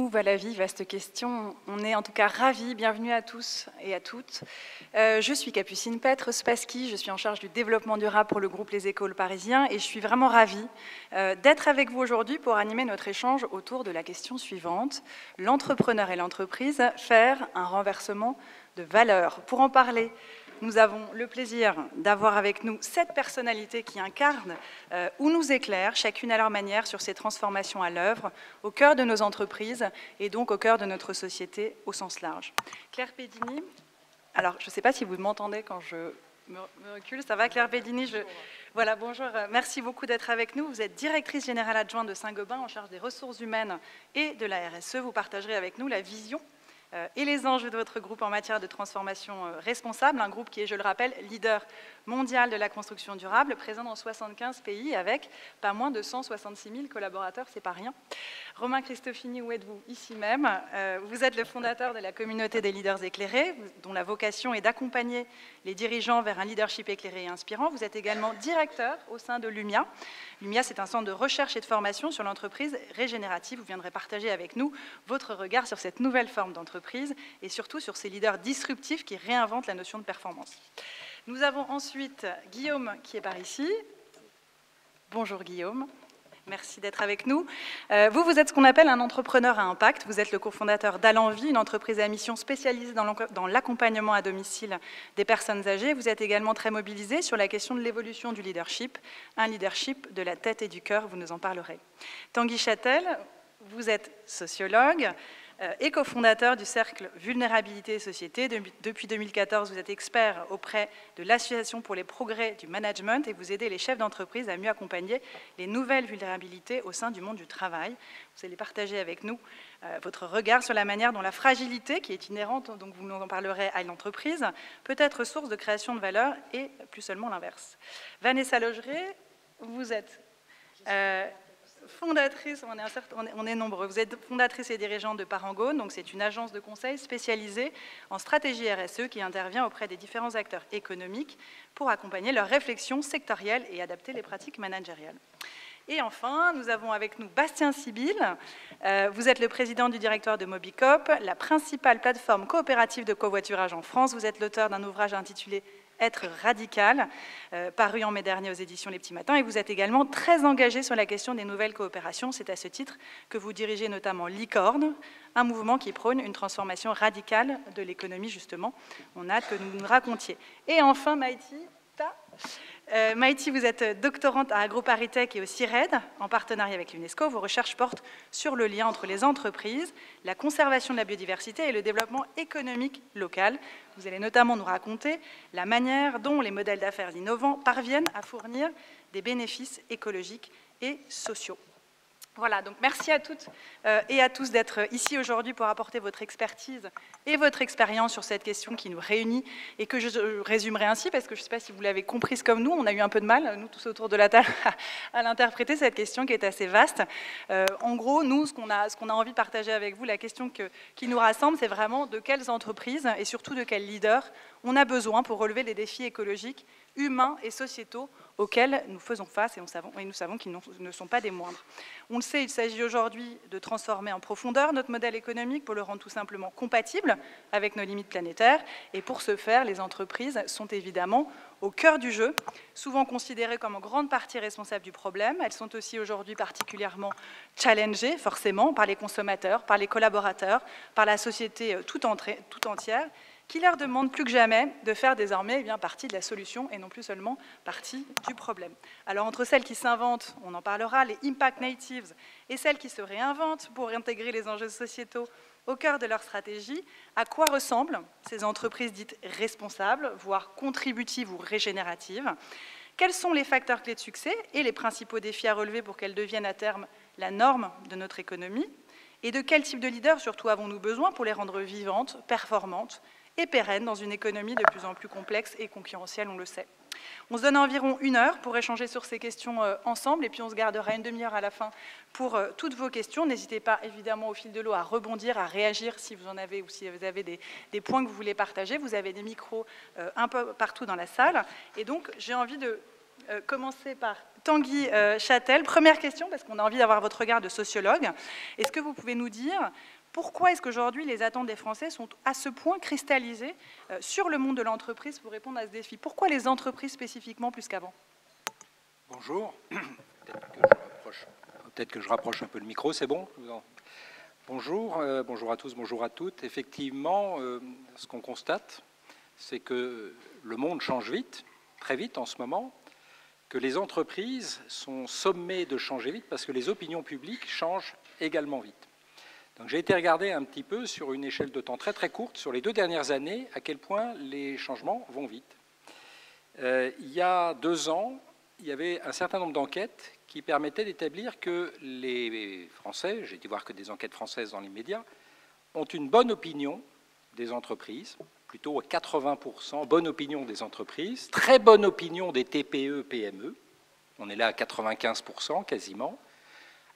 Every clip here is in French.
Où va la vie? Vaste question. On est en tout cas ravis. Bienvenue à tous et à toutes. Je suis Capucine Petre-Spassky, je suis en charge du développement durable pour le groupe Les Écoles Parisiens et je suis vraiment ravie d'être avec vous aujourd'hui pour animer notre échange autour de la question suivante. L'entrepreneur et l'entreprise, faire un renversement de valeur. Pour en parler, nous avons le plaisir d'avoir avec nous 7 personnalités qui incarnent ou nous éclairent, chacune à leur manière, sur ces transformations à l'œuvre, au cœur de nos entreprises et donc au cœur de notre société au sens large. Claire Pedini, alors je ne sais pas si vous m'entendez quand je me recule, ça va Claire Pedini? Voilà, bonjour, merci beaucoup d'être avec nous. Vous êtes directrice générale adjointe de Saint-Gobain en charge des ressources humaines et de la RSE. Vous partagerez avec nous la vision et les enjeux de votre groupe en matière de transformation responsable, un groupe qui est, je le rappelle, leader mondial de la construction durable, présent dans 75 pays avec pas moins de 166 000 collaborateurs, c'est pas rien. Romain Cristofini, où êtes-vous? Ici même. Vous êtes le fondateur de la communauté des leaders éclairés, dont la vocation est d'accompagner les dirigeants vers un leadership éclairé et inspirant. Vous êtes également directeur au sein de Lumia. Lumia, c'est un centre de recherche et de formation sur l'entreprise régénérative. Vous viendrez partager avec nous votre regard sur cette nouvelle forme d'entreprise et surtout sur ces leaders disruptifs qui réinventent la notion de performance. Nous avons ensuite Guillaume qui est par ici. Bonjour Guillaume. Merci d'être avec nous. Vous êtes ce qu'on appelle un entrepreneur à impact. Vous êtes le cofondateur d'Alenvie, une entreprise à mission spécialisée dans l'accompagnement à domicile des personnes âgées. Vous êtes également très mobilisé sur la question de l'évolution du leadership, un leadership de la tête et du cœur, vous nous en parlerez. Tanguy Châtel, vous êtes sociologue et cofondateur du Cercle Vulnérabilité et Société. Depuis 2014, vous êtes expert auprès de l'Association pour les progrès du management et vous aidez les chefs d'entreprise à mieux accompagner les nouvelles vulnérabilités au sein du monde du travail. Vous allez partager avec nous votre regard sur la manière dont la fragilité, qui est inhérente, donc vous nous en parlerez, à l'entreprise, peut être source de création de valeur et plus seulement l'inverse. Vanessa Logeret, vous êtes fondatrice, on est nombreux, vous êtes fondatrice et dirigeante de Parangone, donc c'est une agence de conseil spécialisée en stratégie RSE qui intervient auprès des différents acteurs économiques pour accompagner leurs réflexions sectorielles et adapter les pratiques managériales. Et enfin, nous avons avec nous Bastien Sibyl. Vous êtes le président du directoire de Mobicop, la principale plateforme coopérative de covoiturage en France. Vous êtes l'auteur d'un ouvrage intitulé Être radical, paru en mai dernier aux éditions Les Petits Matins, et vous êtes également très engagé sur la question des nouvelles coopérations. C'est à ce titre que vous dirigez notamment Licorne, un mouvement qui prône une transformation radicale de l'économie, justement. On a hâte que vous nous racontiez. Et enfin, Maïti, vous êtes doctorante à AgroParisTech et au CIRED, en partenariat avec l'UNESCO. Vos recherches portent sur le lien entre les entreprises, la conservation de la biodiversité et le développement économique local. Vous allez notamment nous raconter la manière dont les modèles d'affaires innovants parviennent à fournir des bénéfices écologiques et sociaux. Voilà, donc merci à toutes et à tous d'être ici aujourd'hui pour apporter votre expertise et votre expérience sur cette question qui nous réunit et que je résumerai ainsi parce que je ne sais pas si vous l'avez comprise comme nous, on a eu un peu de mal, nous tous autour de la table, à l'interpréter cette question qui est assez vaste. En gros, nous, ce qu'on a envie de partager avec vous, la question qui nous rassemble, c'est vraiment de quelles entreprises et surtout de quels leaders on a besoin pour relever les défis écologiques, humains et sociétaux auxquels nous faisons face et nous savons qu'ils ne sont pas des moindres. On le sait, il s'agit aujourd'hui de transformer en profondeur notre modèle économique pour le rendre tout simplement compatible avec nos limites planétaires. Et pour ce faire, les entreprises sont évidemment au cœur du jeu, souvent considérées comme en grande partie responsables du problème. Elles sont aussi aujourd'hui particulièrement challengées, forcément, par les consommateurs, par les collaborateurs, par la société tout entière, qui leur demande plus que jamais de faire désormais partie de la solution et non plus seulement partie du problème. Alors entre celles qui s'inventent, on en parlera, les impact natives, et celles qui se réinventent pour intégrer les enjeux sociétaux au cœur de leur stratégie, à quoi ressemblent ces entreprises dites responsables, voire contributives ou régénératives? Quels sont les facteurs clés de succès et les principaux défis à relever pour qu'elles deviennent à terme la norme de notre économie? Et de quel type de leaders surtout avons-nous besoin pour les rendre vivantes, performantes et pérennes dans une économie de plus en plus complexe et concurrentielle, on le sait. On se donne environ 1 heure pour échanger sur ces questions ensemble et puis on se gardera une demi-heure à la fin pour toutes vos questions. N'hésitez pas évidemment au fil de l'eau à rebondir, à réagir si vous en avez ou si vous avez des points que vous voulez partager. Vous avez des micros un peu partout dans la salle et donc j'ai envie de commencer par Tanguy Châtel. Première question, parce qu'on a envie d'avoir votre regard de sociologue. Est-ce que vous pouvez nous dire pourquoi est-ce qu'aujourd'hui les attentes des Français sont à ce point cristallisées sur le monde de l'entreprise pour répondre à ce défi? Pourquoi les entreprises spécifiquement plus qu'avant? Bonjour. Peut-être que je rapproche un peu le micro, c'est bon? Bonjour, bonjour à tous, bonjour à toutes. Effectivement, ce qu'on constate, c'est que le monde change vite, très vite en ce moment, que les entreprises sont sommées de changer vite parce que les opinions publiques changent également vite. Donc j'ai été regarder un petit peu sur une échelle de temps très très courte, sur les 2 dernières années, à quel point les changements vont vite. Il y a 2 ans, il y avait un certain nombre d'enquêtes qui permettaient d'établir que les Français, j'ai été voir que des enquêtes françaises dans les médias, ont une bonne opinion des entreprises, plutôt à 80%, bonne opinion des entreprises, très bonne opinion des TPE, PME, on est là à 95% quasiment,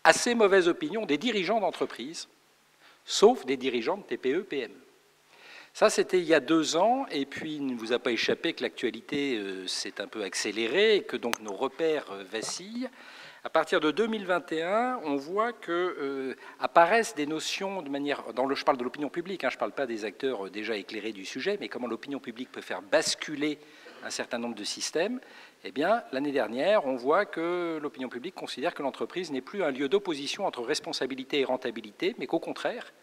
assez mauvaise opinion des dirigeants d'entreprises, sauf des dirigeants de TPE, PME. Ça, c'était il y a 2 ans, et puis il ne vous a pas échappé que l'actualité s'est un peu accélérée, et que donc nos repères vacillent. À partir de 2021, on voit que apparaissent des notions de manière... je parle de l'opinion publique, je ne parle pas des acteurs déjà éclairés du sujet, mais comment l'opinion publique peut faire basculer un certain nombre de systèmes. Eh bien, l'année dernière, on voit que l'opinion publique considère que l'entreprise n'est plus un lieu d'opposition entre responsabilité et rentabilité, mais qu'au contraire,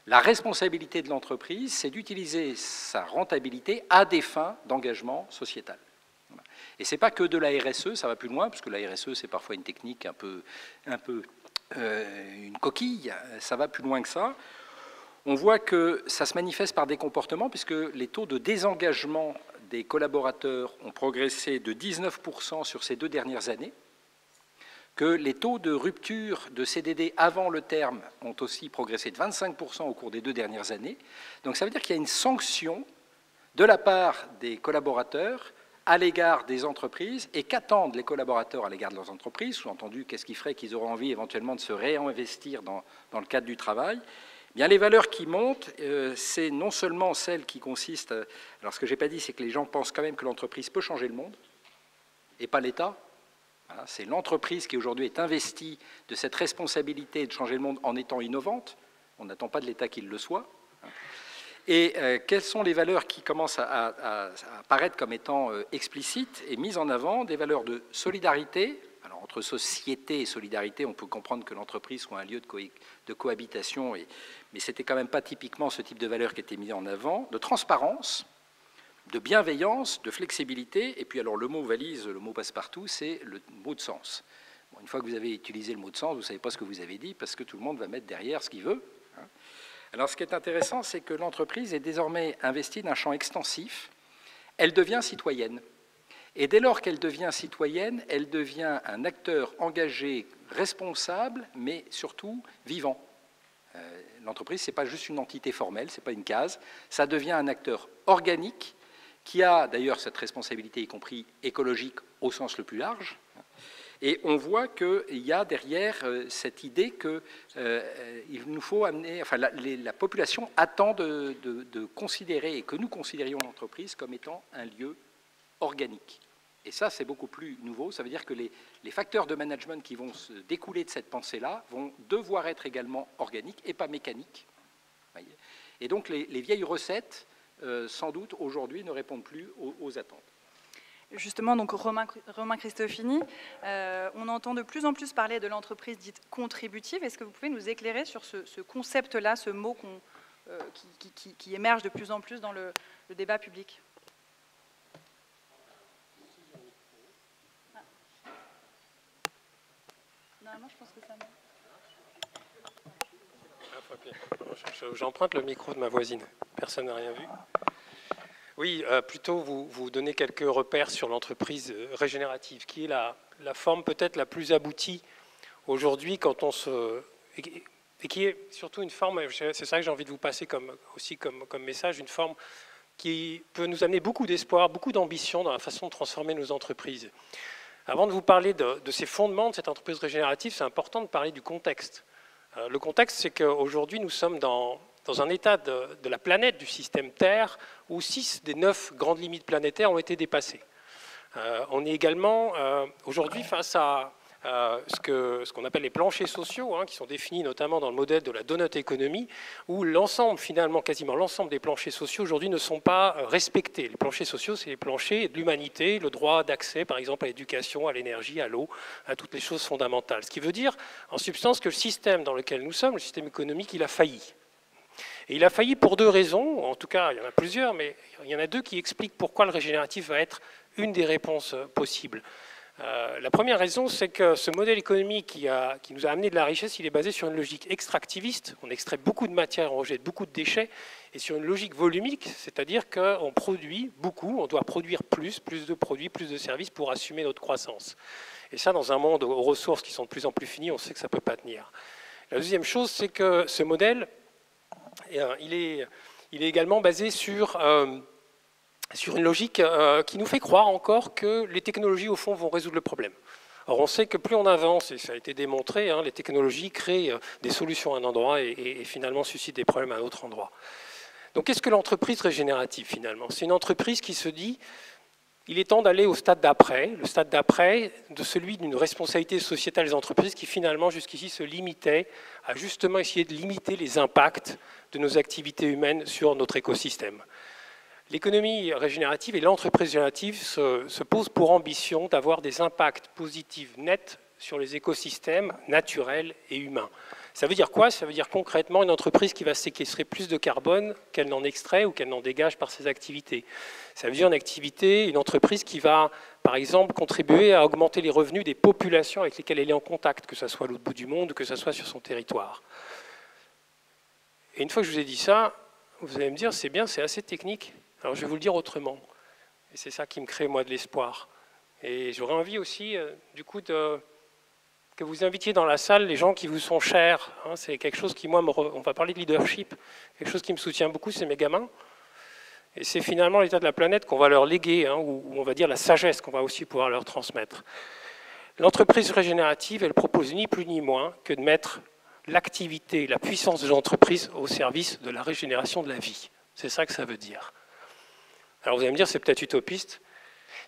la responsabilité de l'entreprise, c'est d'utiliser sa rentabilité à des fins d'engagement sociétal. Et ce n'est pas que de la RSE, ça va plus loin, parce que la RSE, c'est parfois une technique un peu une coquille, ça va plus loin que ça. On voit que ça se manifeste par des comportements, puisque les taux de désengagement des collaborateurs ont progressé de 19% sur ces 2 dernières années, que les taux de rupture de CDD avant le terme ont aussi progressé de 25% au cours des 2 dernières années. Donc ça veut dire qu'il y a une sanction de la part des collaborateurs à l'égard des entreprises, et qu'attendent les collaborateurs à l'égard de leurs entreprises, sous-entendu, qu'est-ce qui ferait qu'ils auraient envie éventuellement de se réinvestir dans le cadre du travail. Eh bien, les valeurs qui montent, c'est non seulement celles qui consistent... Alors ce que je n'ai pas dit, c'est que les gens pensent quand même que l'entreprise peut changer le monde, et pas l'État. Voilà, c'est l'entreprise qui aujourd'hui est investie de cette responsabilité de changer le monde en étant innovante. On n'attend pas de l'État qu'il le soit. Et quelles sont les valeurs qui commencent à apparaître comme étant explicites et mises en avant? Des valeurs de solidarité. Alors, entre société et solidarité, on peut comprendre que l'entreprise soit un lieu de cohabitation, mais ce n'était quand même pas typiquement ce type de valeurs qui était mis en avant. De transparence, de bienveillance, de flexibilité. Et puis alors le mot valise, le mot passe-partout, c'est le mot de sens. Bon, une fois que vous avez utilisé le mot de sens, vous ne savez pas ce que vous avez dit, parce que tout le monde va mettre derrière ce qu'il veut. Alors ce qui est intéressant, c'est que l'entreprise est désormais investie d'un champ extensif. Elle devient citoyenne. Et dès lors qu'elle devient citoyenne, elle devient un acteur engagé, responsable, mais surtout vivant. L'entreprise, ce n'est pas juste une entité formelle, ce n'est pas une case. Ça devient un acteur organique qui a d'ailleurs cette responsabilité, y compris écologique, au sens le plus large. Et on voit qu'il y a derrière cette idée qu'il nous faut amener, enfin la population attend de considérer, et que nous considérions l'entreprise comme étant un lieu organique. Et ça, c'est beaucoup plus nouveau. Ça veut dire que les facteurs de management qui vont se découler de cette pensée-là vont devoir être également organiques et pas mécaniques. Et donc les vieilles recettes, sans doute, aujourd'hui, ne répondent plus aux attentes. Justement, donc Romain Cristofini, on entend de plus en plus parler de l'entreprise dite contributive. Est-ce que vous pouvez nous éclairer sur ce concept-là, ce mot qui émerge de plus en plus dans le débat public? Normalement, je pense que ça marche. J'emprunte le micro de ma voisine. Personne n'a rien vu. Oui, plutôt vous donnez quelques repères sur l'entreprise régénérative, qui est la forme peut-être la plus aboutie aujourd'hui quand on se... Et qui est surtout une forme, c'est ça que j'ai envie de vous passer comme message, une forme qui peut nous amener beaucoup d'espoir, beaucoup d'ambition dans la façon de transformer nos entreprises. Avant de vous parler de ces fondements de cette entreprise régénérative, c'est important de parler du contexte. Le contexte, c'est qu'aujourd'hui, nous sommes dans un état de la planète, du système Terre, où 6 des 9 grandes limites planétaires ont été dépassées. On est également aujourd'hui face à ce qu'on appelle les planchers sociaux, qui sont définis notamment dans le modèle de la donut economy, où l'ensemble, finalement, quasiment l'ensemble des planchers sociaux aujourd'hui ne sont pas respectés. Les planchers sociaux, c'est les planchers de l'humanité, le droit d'accès, par exemple, à l'éducation, à l'énergie, à l'eau, à toutes les choses fondamentales. Ce qui veut dire, en substance, que le système dans lequel nous sommes, le système économique, il a failli. Et il a failli pour deux raisons, en tout cas, il y en a plusieurs, mais il y en a deux qui expliquent pourquoi le régénératif va être une des réponses possibles. La première raison, c'est que ce modèle économique qui nous a amené de la richesse, il est basé sur une logique extractiviste. On extrait beaucoup de matière, on rejette beaucoup de déchets, et sur une logique volumique, c'est-à-dire qu'on produit beaucoup, on doit produire plus de produits, plus de services pour assumer notre croissance. Et ça, dans un monde aux ressources qui sont de plus en plus finies, on sait que ça ne peut pas tenir. La deuxième chose, c'est que ce modèle, il est également basé sur une logique qui nous fait croire encore que les technologies, au fond, vont résoudre le problème. Or, on sait que plus on avance, et ça a été démontré, les technologies créent des solutions à un endroit et finalement suscitent des problèmes à un autre endroit. Donc, qu'est-ce que l'entreprise régénérative, finalement? C'est une entreprise qui se dit, il est temps d'aller au stade d'après, le stade d'après de celui d'une responsabilité sociétale des entreprises qui, finalement, jusqu'ici, se limitait à justement essayer de limiter les impacts de nos activités humaines sur notre écosystème. L'économie régénérative et l'entreprise régénérative se posent pour ambition d'avoir des impacts positifs nets sur les écosystèmes naturels et humains. Ça veut dire quoi? Ça veut dire concrètement une entreprise qui va séquestrer plus de carbone qu'elle n'en extrait ou qu'elle n'en dégage par ses activités. Ça veut dire une entreprise qui va, par exemple, contribuer à augmenter les revenus des populations avec lesquelles elle est en contact, que ce soit à l'autre bout du monde ou que ce soit sur son territoire. Et une fois que je vous ai dit ça, vous allez me dire, c'est bien, c'est assez technique. Alors je vais vous le dire autrement. Et c'est ça qui me crée, moi, de l'espoir. Et j'aurais envie aussi, du coup, que vous invitiez dans la salle les gens qui vous sont chers. C'est quelque chose qui, moi, on va parler de leadership. Quelque chose qui me soutient beaucoup, c'est mes gamins. Et c'est finalement l'état de la planète qu'on va leur léguer, ou on va dire la sagesse qu'on va aussi pouvoir leur transmettre. L'entreprise régénérative, elle propose ni plus ni moins que de mettre l'activité, la puissance de l'entreprise au service de la régénération de la vie. C'est ça que ça veut dire. Alors vous allez me dire, c'est peut-être utopiste.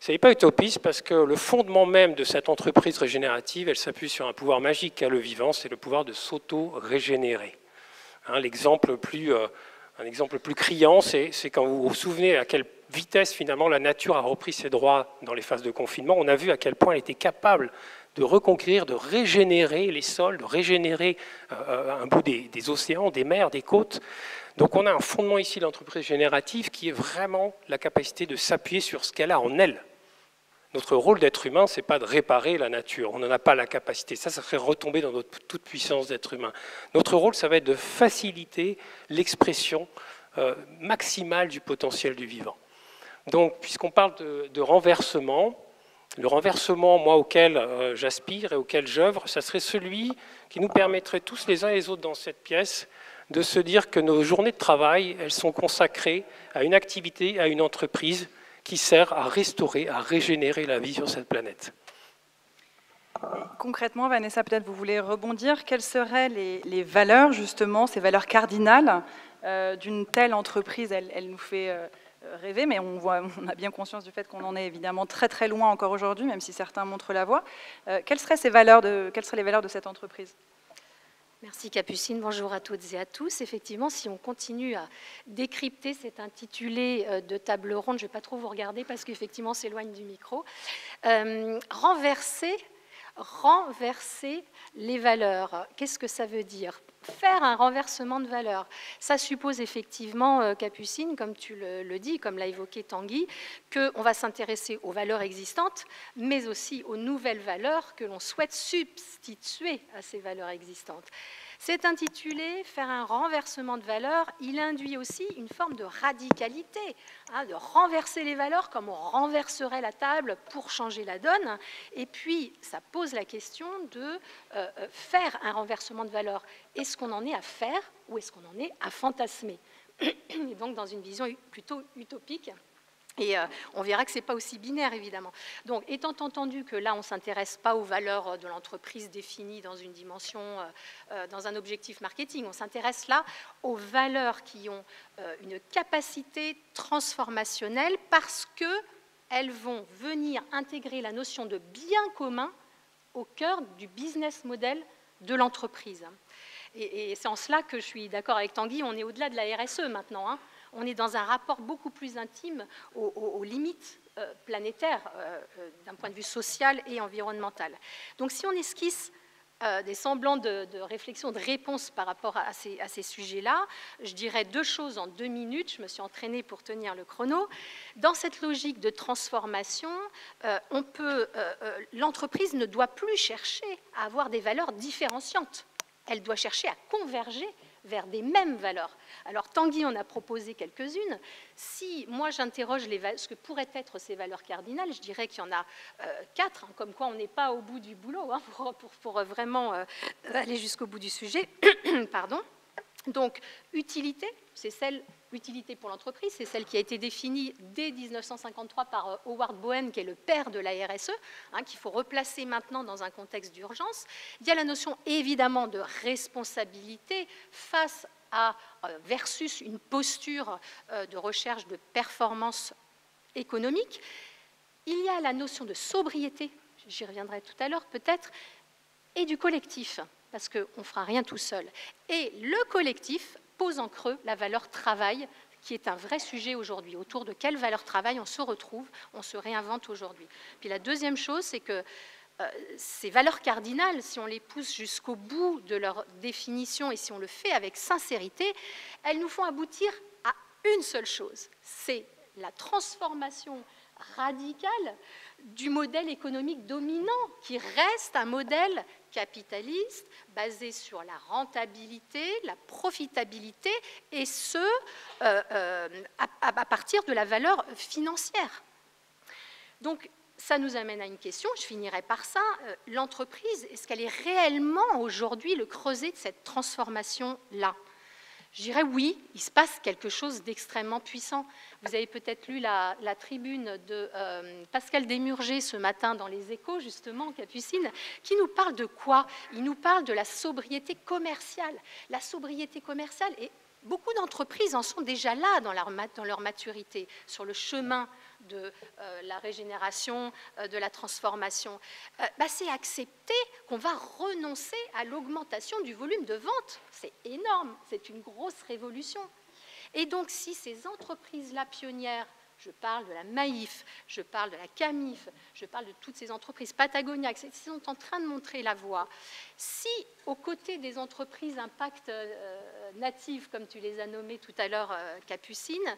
Ce n'est pas utopiste parce que le fondement même de cette entreprise régénérative, elle s'appuie sur un pouvoir magique qu'a le vivant, c'est le pouvoir de s'auto-régénérer. L'exemple un exemple plus criant, c'est quand vous vous souvenez à quelle vitesse finalement la nature a repris ses droits dans les phases de confinement. On a vu à quel point elle était capable de reconquérir, de régénérer les sols, de régénérer un bout des océans, des mers, des côtes. Donc on a un fondement ici de l'entreprise générative qui est vraiment la capacité de s'appuyer sur ce qu'elle a en elle. Notre rôle d'être humain, ce n'est pas de réparer la nature, on n'en a pas la capacité. Ça serait retomber dans notre toute puissance d'être humain. Notre rôle, ça va être de faciliter l'expression maximale du potentiel du vivant. Donc, puisqu'on parle de renversement, le renversement, moi, auquel j'aspire et auquel j'œuvre, ça serait celui qui nous permettrait tous les uns et les autres dans cette pièce de se dire que nos journées de travail, elles sont consacrées à une activité, à une entreprise qui sert à restaurer, à régénérer la vie sur cette planète. Concrètement, Vanessa, peut-être vous voulez rebondir. Quelles seraient les valeurs, justement, ces valeurs cardinales d'une telle entreprise? Elle nous fait rêver, mais on a bien conscience du fait qu'on en est évidemment très très loin encore aujourd'hui, même si certains montrent la voie. Quelles seraient les valeurs de cette entreprise? Merci Capucine, bonjour à toutes et à tous. Effectivement, si on continue à décrypter cet intitulé de table ronde, je ne vais pas trop vous regarder parce qu'effectivement, on s'éloigne du micro. Renverser les valeurs, qu'est-ce que ça veut dire? Faire un renversement de valeurs, ça suppose effectivement, Capucine, comme tu le dis, comme l'a évoqué Tanguy, qu'on va s'intéresser aux valeurs existantes, mais aussi aux nouvelles valeurs que l'on souhaite substituer à ces valeurs existantes. C'est intitulé « Faire un renversement de valeurs », il induit aussi une forme de radicalité, de renverser les valeurs comme on renverserait la table pour changer la donne. Et puis, ça pose la question de faire un renversement de valeurs. Est-ce qu'on en est à faire ou est-ce qu'on en est à fantasmer? Et donc, dans une vision plutôt utopique. Et on verra que ce n'est pas aussi binaire, évidemment. Donc, étant entendu que là, on ne s'intéresse pas aux valeurs de l'entreprise définies dans une dimension, dans un objectif marketing, on s'intéresse là aux valeurs qui ont une capacité transformationnelle parce que elles vont venir intégrer la notion de bien commun au cœur du business model de l'entreprise. Et c'est en cela que je suis d'accord avec Tanguy, on est au-delà de la RSE maintenant, hein. On est dans un rapport beaucoup plus intime aux limites planétaires d'un point de vue social et environnemental. Donc si on esquisse des semblants de réflexion, de réponse par rapport à ces sujets-là, je dirais 2 choses en 2 minutes, je me suis entraînée pour tenir le chrono. Dans cette logique de transformation, l'entreprise ne doit plus chercher à avoir des valeurs différenciantes. Elle doit chercher à converger vers des mêmes valeurs. Alors Tanguy en a proposé quelques-unes. Si moi j'interroge ce que pourraient être ces valeurs cardinales, je dirais qu'il y en a 4, hein, comme quoi on n'est pas au bout du boulot, hein, pour vraiment aller jusqu'au bout du sujet. Pardon. Donc utilité, l'utilité pour l'entreprise, c'est celle qui a été définie dès 1953 par Howard Bowen, qui est le père de la RSE, hein, qu'il faut replacer maintenant dans un contexte d'urgence. Il y a la notion évidemment de responsabilité face à versus une posture de recherche de performance économique. Il y a la notion de sobriété, j'y reviendrai tout à l'heure peut-être, et du collectif, parce qu'on ne fera rien tout seul. Et le collectif pose en creux la valeur travail, qui est un vrai sujet aujourd'hui. Autour de quelle valeur travail on se retrouve, on se réinvente aujourd'hui. Puis la deuxième chose, c'est que ces valeurs cardinales, si on les pousse jusqu'au bout de leur définition et si on le fait avec sincérité, elles nous font aboutir à une seule chose, c'est la transformation radicale du modèle économique dominant, qui reste un modèle capitaliste basé sur la rentabilité, la profitabilité, et ce, à partir de la valeur financière. Donc, ça nous amène à une question, je finirai par ça. L'entreprise, est-ce qu'elle est réellement aujourd'hui le creuset de cette transformation-là ? Je dirais oui, il se passe quelque chose d'extrêmement puissant. Vous avez peut-être lu la tribune de Pascal Desmurger ce matin dans Les Échos, justement, Capucine, qui nous parle de quoi? Il nous parle de la sobriété commerciale. La sobriété commerciale, et beaucoup d'entreprises en sont déjà là dans leur maturité, sur le chemin de la régénération, de la transformation. C'est accepter qu'on va renoncer à l'augmentation du volume de vente. C'est énorme, c'est une grosse révolution. Et donc, si ces entreprises-là pionnières, je parle de la Maïf, je parle de la Camif, je parle de toutes ces entreprises, Patagonia, qui sont en train de montrer la voie, si, aux côtés des entreprises impact natives, comme tu les as nommées tout à l'heure, Capucine,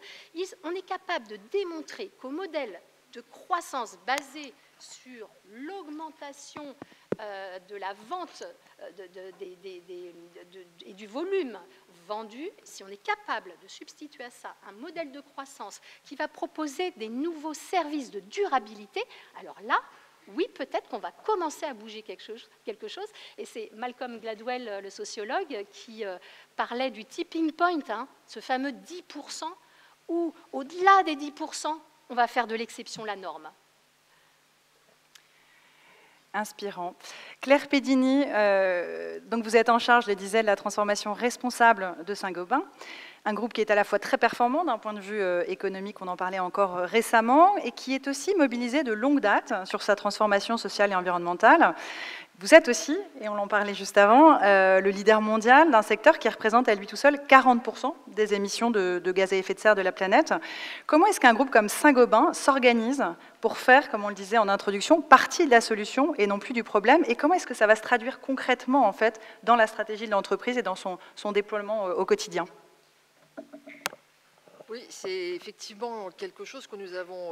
on est capable de démontrer qu'au modèle de croissance basé sur l'augmentation de la vente et du volume vendu, si on est capable de substituer à ça un modèle de croissance qui va proposer des nouveaux services de durabilité, alors là, oui, peut-être qu'on va commencer à bouger quelque chose. Et c'est Malcolm Gladwell, le sociologue, qui parlait du tipping point, hein, ce fameux 10%, où au-delà des 10%, on va faire de l'exception la norme. Inspirant. Claire Pedini, donc vous êtes en charge, je le disais, de la transformation responsable de Saint-Gobain, un groupe qui est à la fois très performant d'un point de vue économique, on en parlait encore récemment, et qui est aussi mobilisé de longue date sur sa transformation sociale et environnementale. Vous êtes aussi, et on en parlait juste avant, le leader mondial d'un secteur qui représente à lui tout seul 40% des émissions de gaz à effet de serre de la planète. Comment est-ce qu'un groupe comme Saint-Gobain s'organise pour faire, comme on le disait en introduction, partie de la solution et non plus du problème? Et comment est-ce que ça va se traduire concrètement en fait, dans la stratégie de l'entreprise et dans son déploiement au quotidien? Oui, c'est effectivement quelque chose que nous avons,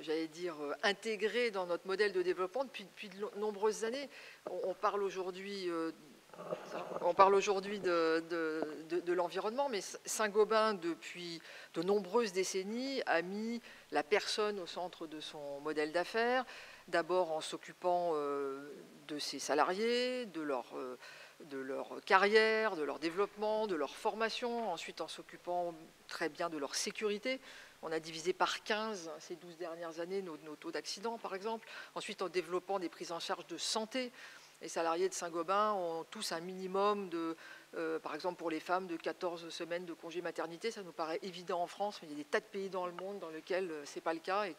j'allais dire, intégré dans notre modèle de développement depuis de nombreuses années. On parle aujourd'hui de l'environnement, mais Saint-Gobain, depuis de nombreuses décennies, a mis la personne au centre de son modèle d'affaires, d'abord en s'occupant de ses salariés, de leur carrière, de leur développement, de leur formation, ensuite en s'occupant très bien de leur sécurité. On a divisé par 15 ces 12 dernières années nos taux d'accident, par exemple. Ensuite, en développant des prises en charge de santé. Les salariés de Saint-Gobain ont tous un minimum de Par exemple, pour les femmes, de 14 semaines de congé maternité, ça nous paraît évident en France, mais il y a des tas de pays dans le monde dans lesquels ce n'est pas le cas, et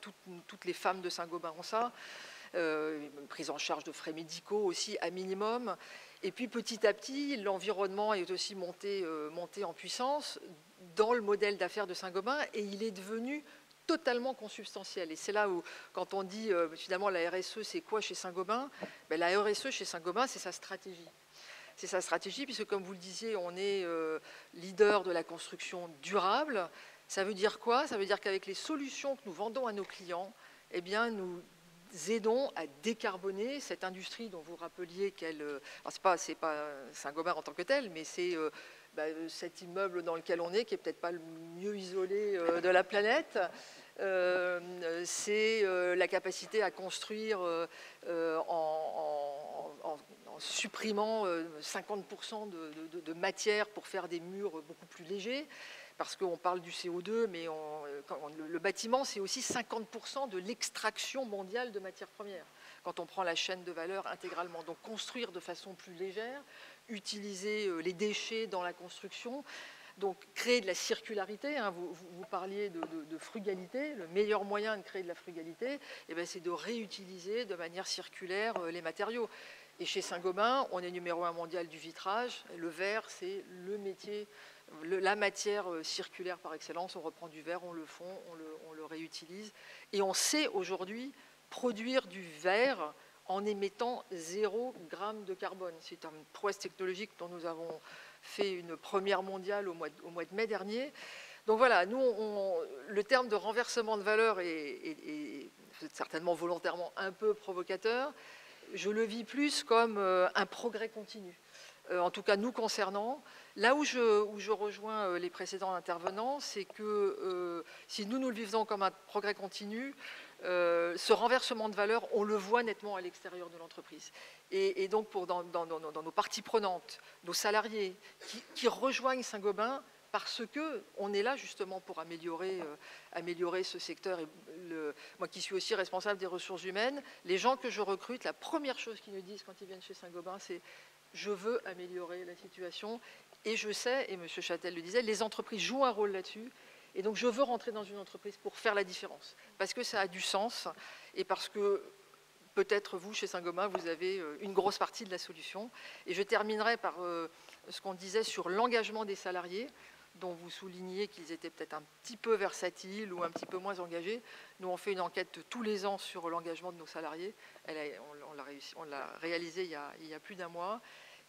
toutes les femmes de Saint-Gobain ont ça. Une prise en charge de frais médicaux aussi, à minimum. Et puis, petit à petit, l'environnement est aussi monté en puissance dans le modèle d'affaires de Saint-Gobain, et il est devenu totalement consubstantiel. Et c'est là où, quand on dit finalement la RSE, c'est quoi chez Saint-Gobain? La RSE chez Saint-Gobain, c'est sa stratégie. C'est sa stratégie, puisque comme vous le disiez, on est leader de la construction durable. Ça veut dire quoi? Ça veut dire qu'avec les solutions que nous vendons à nos clients, eh bien, nous aidons à décarboner cette industrie dont vous rappeliez qu'elle... c'est pas Saint-Gobain en tant que tel, mais c'est cet immeuble dans lequel on est, qui est peut-être pas le mieux isolé de la planète. C'est la capacité à construire en supprimant 50% de matière pour faire des murs beaucoup plus légers, parce qu'on parle du CO2, mais le bâtiment, c'est aussi 50% de l'extraction mondiale de matières premières, quand on prend la chaîne de valeur intégralement. Donc construire de façon plus légère, utiliser les déchets dans la construction, donc créer de la circularité. Vous parliez de frugalité. Le meilleur moyen de créer de la frugalité, c'est de réutiliser de manière circulaire les matériaux. Et chez Saint-Gobain, on est numéro 1 mondial du vitrage. Le verre, c'est le métier, la matière circulaire par excellence. On reprend du verre, on le fond, on le réutilise. Et on sait aujourd'hui produire du verre en émettant 0 gramme de carbone. C'est une prouesse technologique dont nous avons fait une première mondiale au mois de mai dernier. Donc voilà, nous, le terme de renversement de valeur est certainement volontairement un peu provocateur. Je le vis plus comme un progrès continu. En tout cas, nous concernant, là où je rejoins les précédents intervenants, c'est que si nous le vivons comme un progrès continu, ce renversement de valeur, on le voit nettement à l'extérieur de l'entreprise. Et donc, dans nos parties prenantes, nos salariés qui rejoignent Saint-Gobain, parce qu'on est là justement pour améliorer ce secteur. Et moi qui suis aussi responsable des ressources humaines, les gens que je recrute, la première chose qu'ils nous disent quand ils viennent chez Saint-Gobain, c'est « je veux améliorer la situation ». Et je sais, et M. Châtel le disait, les entreprises jouent un rôle là-dessus. Et donc je veux rentrer dans une entreprise pour faire la différence, parce que ça a du sens, et parce que peut-être vous, chez Saint-Gobain, vous avez une grosse partie de la solution. Et je terminerai par ce qu'on disait sur l'engagement des salariés, dont vous soulignez qu'ils étaient peut-être un petit peu versatiles ou un petit peu moins engagés. Nous, on fait une enquête tous les ans sur l'engagement de nos salariés. On l'a réalisée il y a plus d'un mois.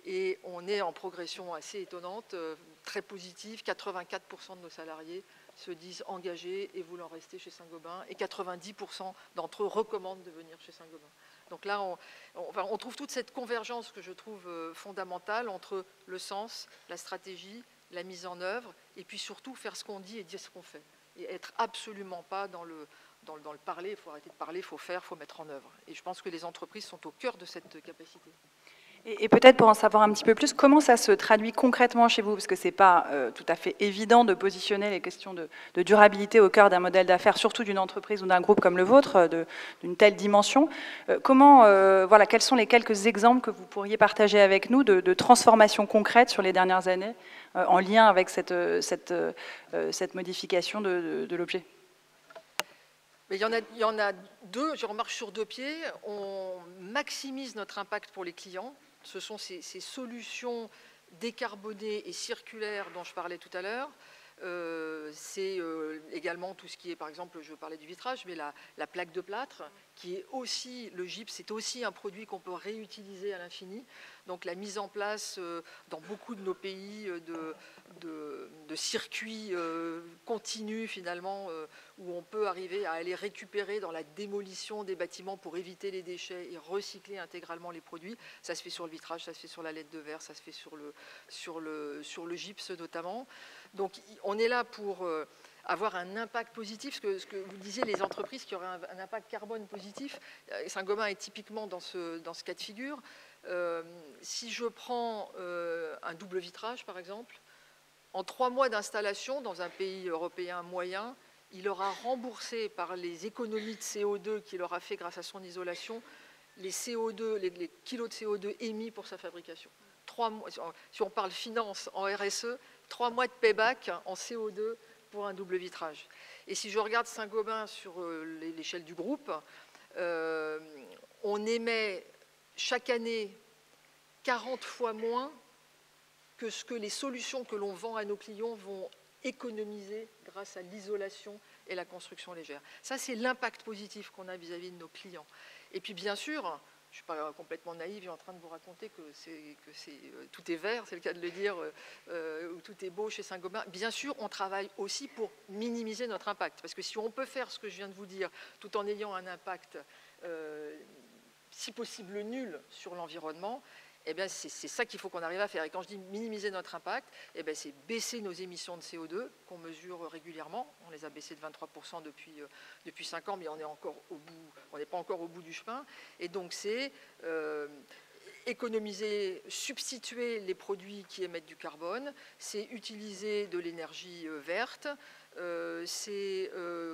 Et on est en progression assez étonnante, très positive. 84% de nos salariés se disent engagés et voulant rester chez Saint-Gobain. Et 90% d'entre eux recommandent de venir chez Saint-Gobain. Donc là, on trouve toute cette convergence que je trouve fondamentale entre le sens, la stratégie, la mise en œuvre, et puis surtout faire ce qu'on dit et dire ce qu'on fait. Et être absolument pas dans le parler. Il faut arrêter de parler, il faut faire, il faut mettre en œuvre. Et je pense que les entreprises sont au cœur de cette capacité. Et peut-être pour en savoir un petit peu plus, comment ça se traduit concrètement chez vous? Parce que ce n'est pas tout à fait évident de positionner les questions de durabilité au cœur d'un modèle d'affaires, surtout d'une entreprise ou d'un groupe comme le vôtre, d'une telle dimension. Quels sont les quelques exemples que vous pourriez partager avec nous de transformations concrètes sur les dernières années en lien avec cette modification de l'objet? Mais il y en a deux, je remarque sur deux pieds. On maximise notre impact pour les clients. Ce sont ces solutions décarbonées et circulaires dont je parlais tout à l'heure. C'est également tout ce qui est, par exemple, je parlais du vitrage, mais la plaque de plâtre, qui est aussi, le gypse, c'est aussi un produit qu'on peut réutiliser à l'infini. Donc la mise en place dans beaucoup de nos pays de circuits continus finalement, où on peut arriver à aller récupérer dans la démolition des bâtiments pour éviter les déchets et recycler intégralement les produits. Ça se fait sur le vitrage, ça se fait sur la lettre de verre, ça se fait sur le gypse notamment. Donc on est là pour avoir un impact positif, ce que vous disiez, les entreprises qui auraient un impact carbone positif. Saint-Gobain est typiquement dans ce cas de figure. Si je prends un double vitrage, par exemple, en 3 mois d'installation dans un pays européen moyen, il aura remboursé par les économies de CO2 qu'il aura fait grâce à son isolation les kilos de CO2 émis pour sa fabrication. 3 mois, si on parle finance en RSE, 3 mois de payback en CO2 pour un double vitrage. Et si je regarde Saint-Gobain sur l'échelle du groupe, on émet chaque année 40 fois moins que ce que les solutions que l'on vend à nos clients vont économiser grâce à l'isolation et la construction légère. Ça, c'est l'impact positif qu'on a vis-à-vis de nos clients. Et puis, bien sûr, je ne suis pas complètement naïve et en train de vous raconter que tout est vert, c'est le cas de le dire, ou tout est beau chez Saint-Gobain. Bien sûr, on travaille aussi pour minimiser notre impact. Parce que si on peut faire ce que je viens de vous dire, tout en ayant un impact, si possible, nul sur l'environnement, eh bien, c'est ça qu'il faut qu'on arrive à faire. Et quand je dis minimiser notre impact, eh bien, c'est baisser nos émissions de CO2 qu'on mesure régulièrement. On les a baissées de 23% depuis 5 ans, mais on n'est pas encore au bout du chemin. Et donc, c'est économiser, substituer les produits qui émettent du carbone, c'est utiliser de l'énergie verte, c'est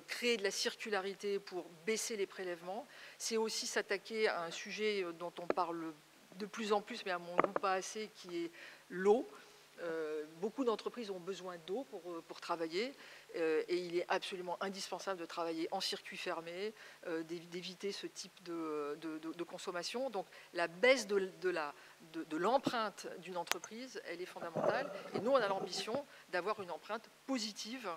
créer de la circularité pour baisser les prélèvements, c'est aussi s'attaquer à un sujet dont on parle de plus en plus, mais à mon goût pas assez, qui est l'eau. Beaucoup d'entreprises ont besoin d'eau pour travailler et il est absolument indispensable de travailler en circuit fermé, d'éviter ce type de consommation. Donc la baisse de l'empreinte d'une entreprise, elle est fondamentale. Et nous, on a l'ambition d'avoir une empreinte positive.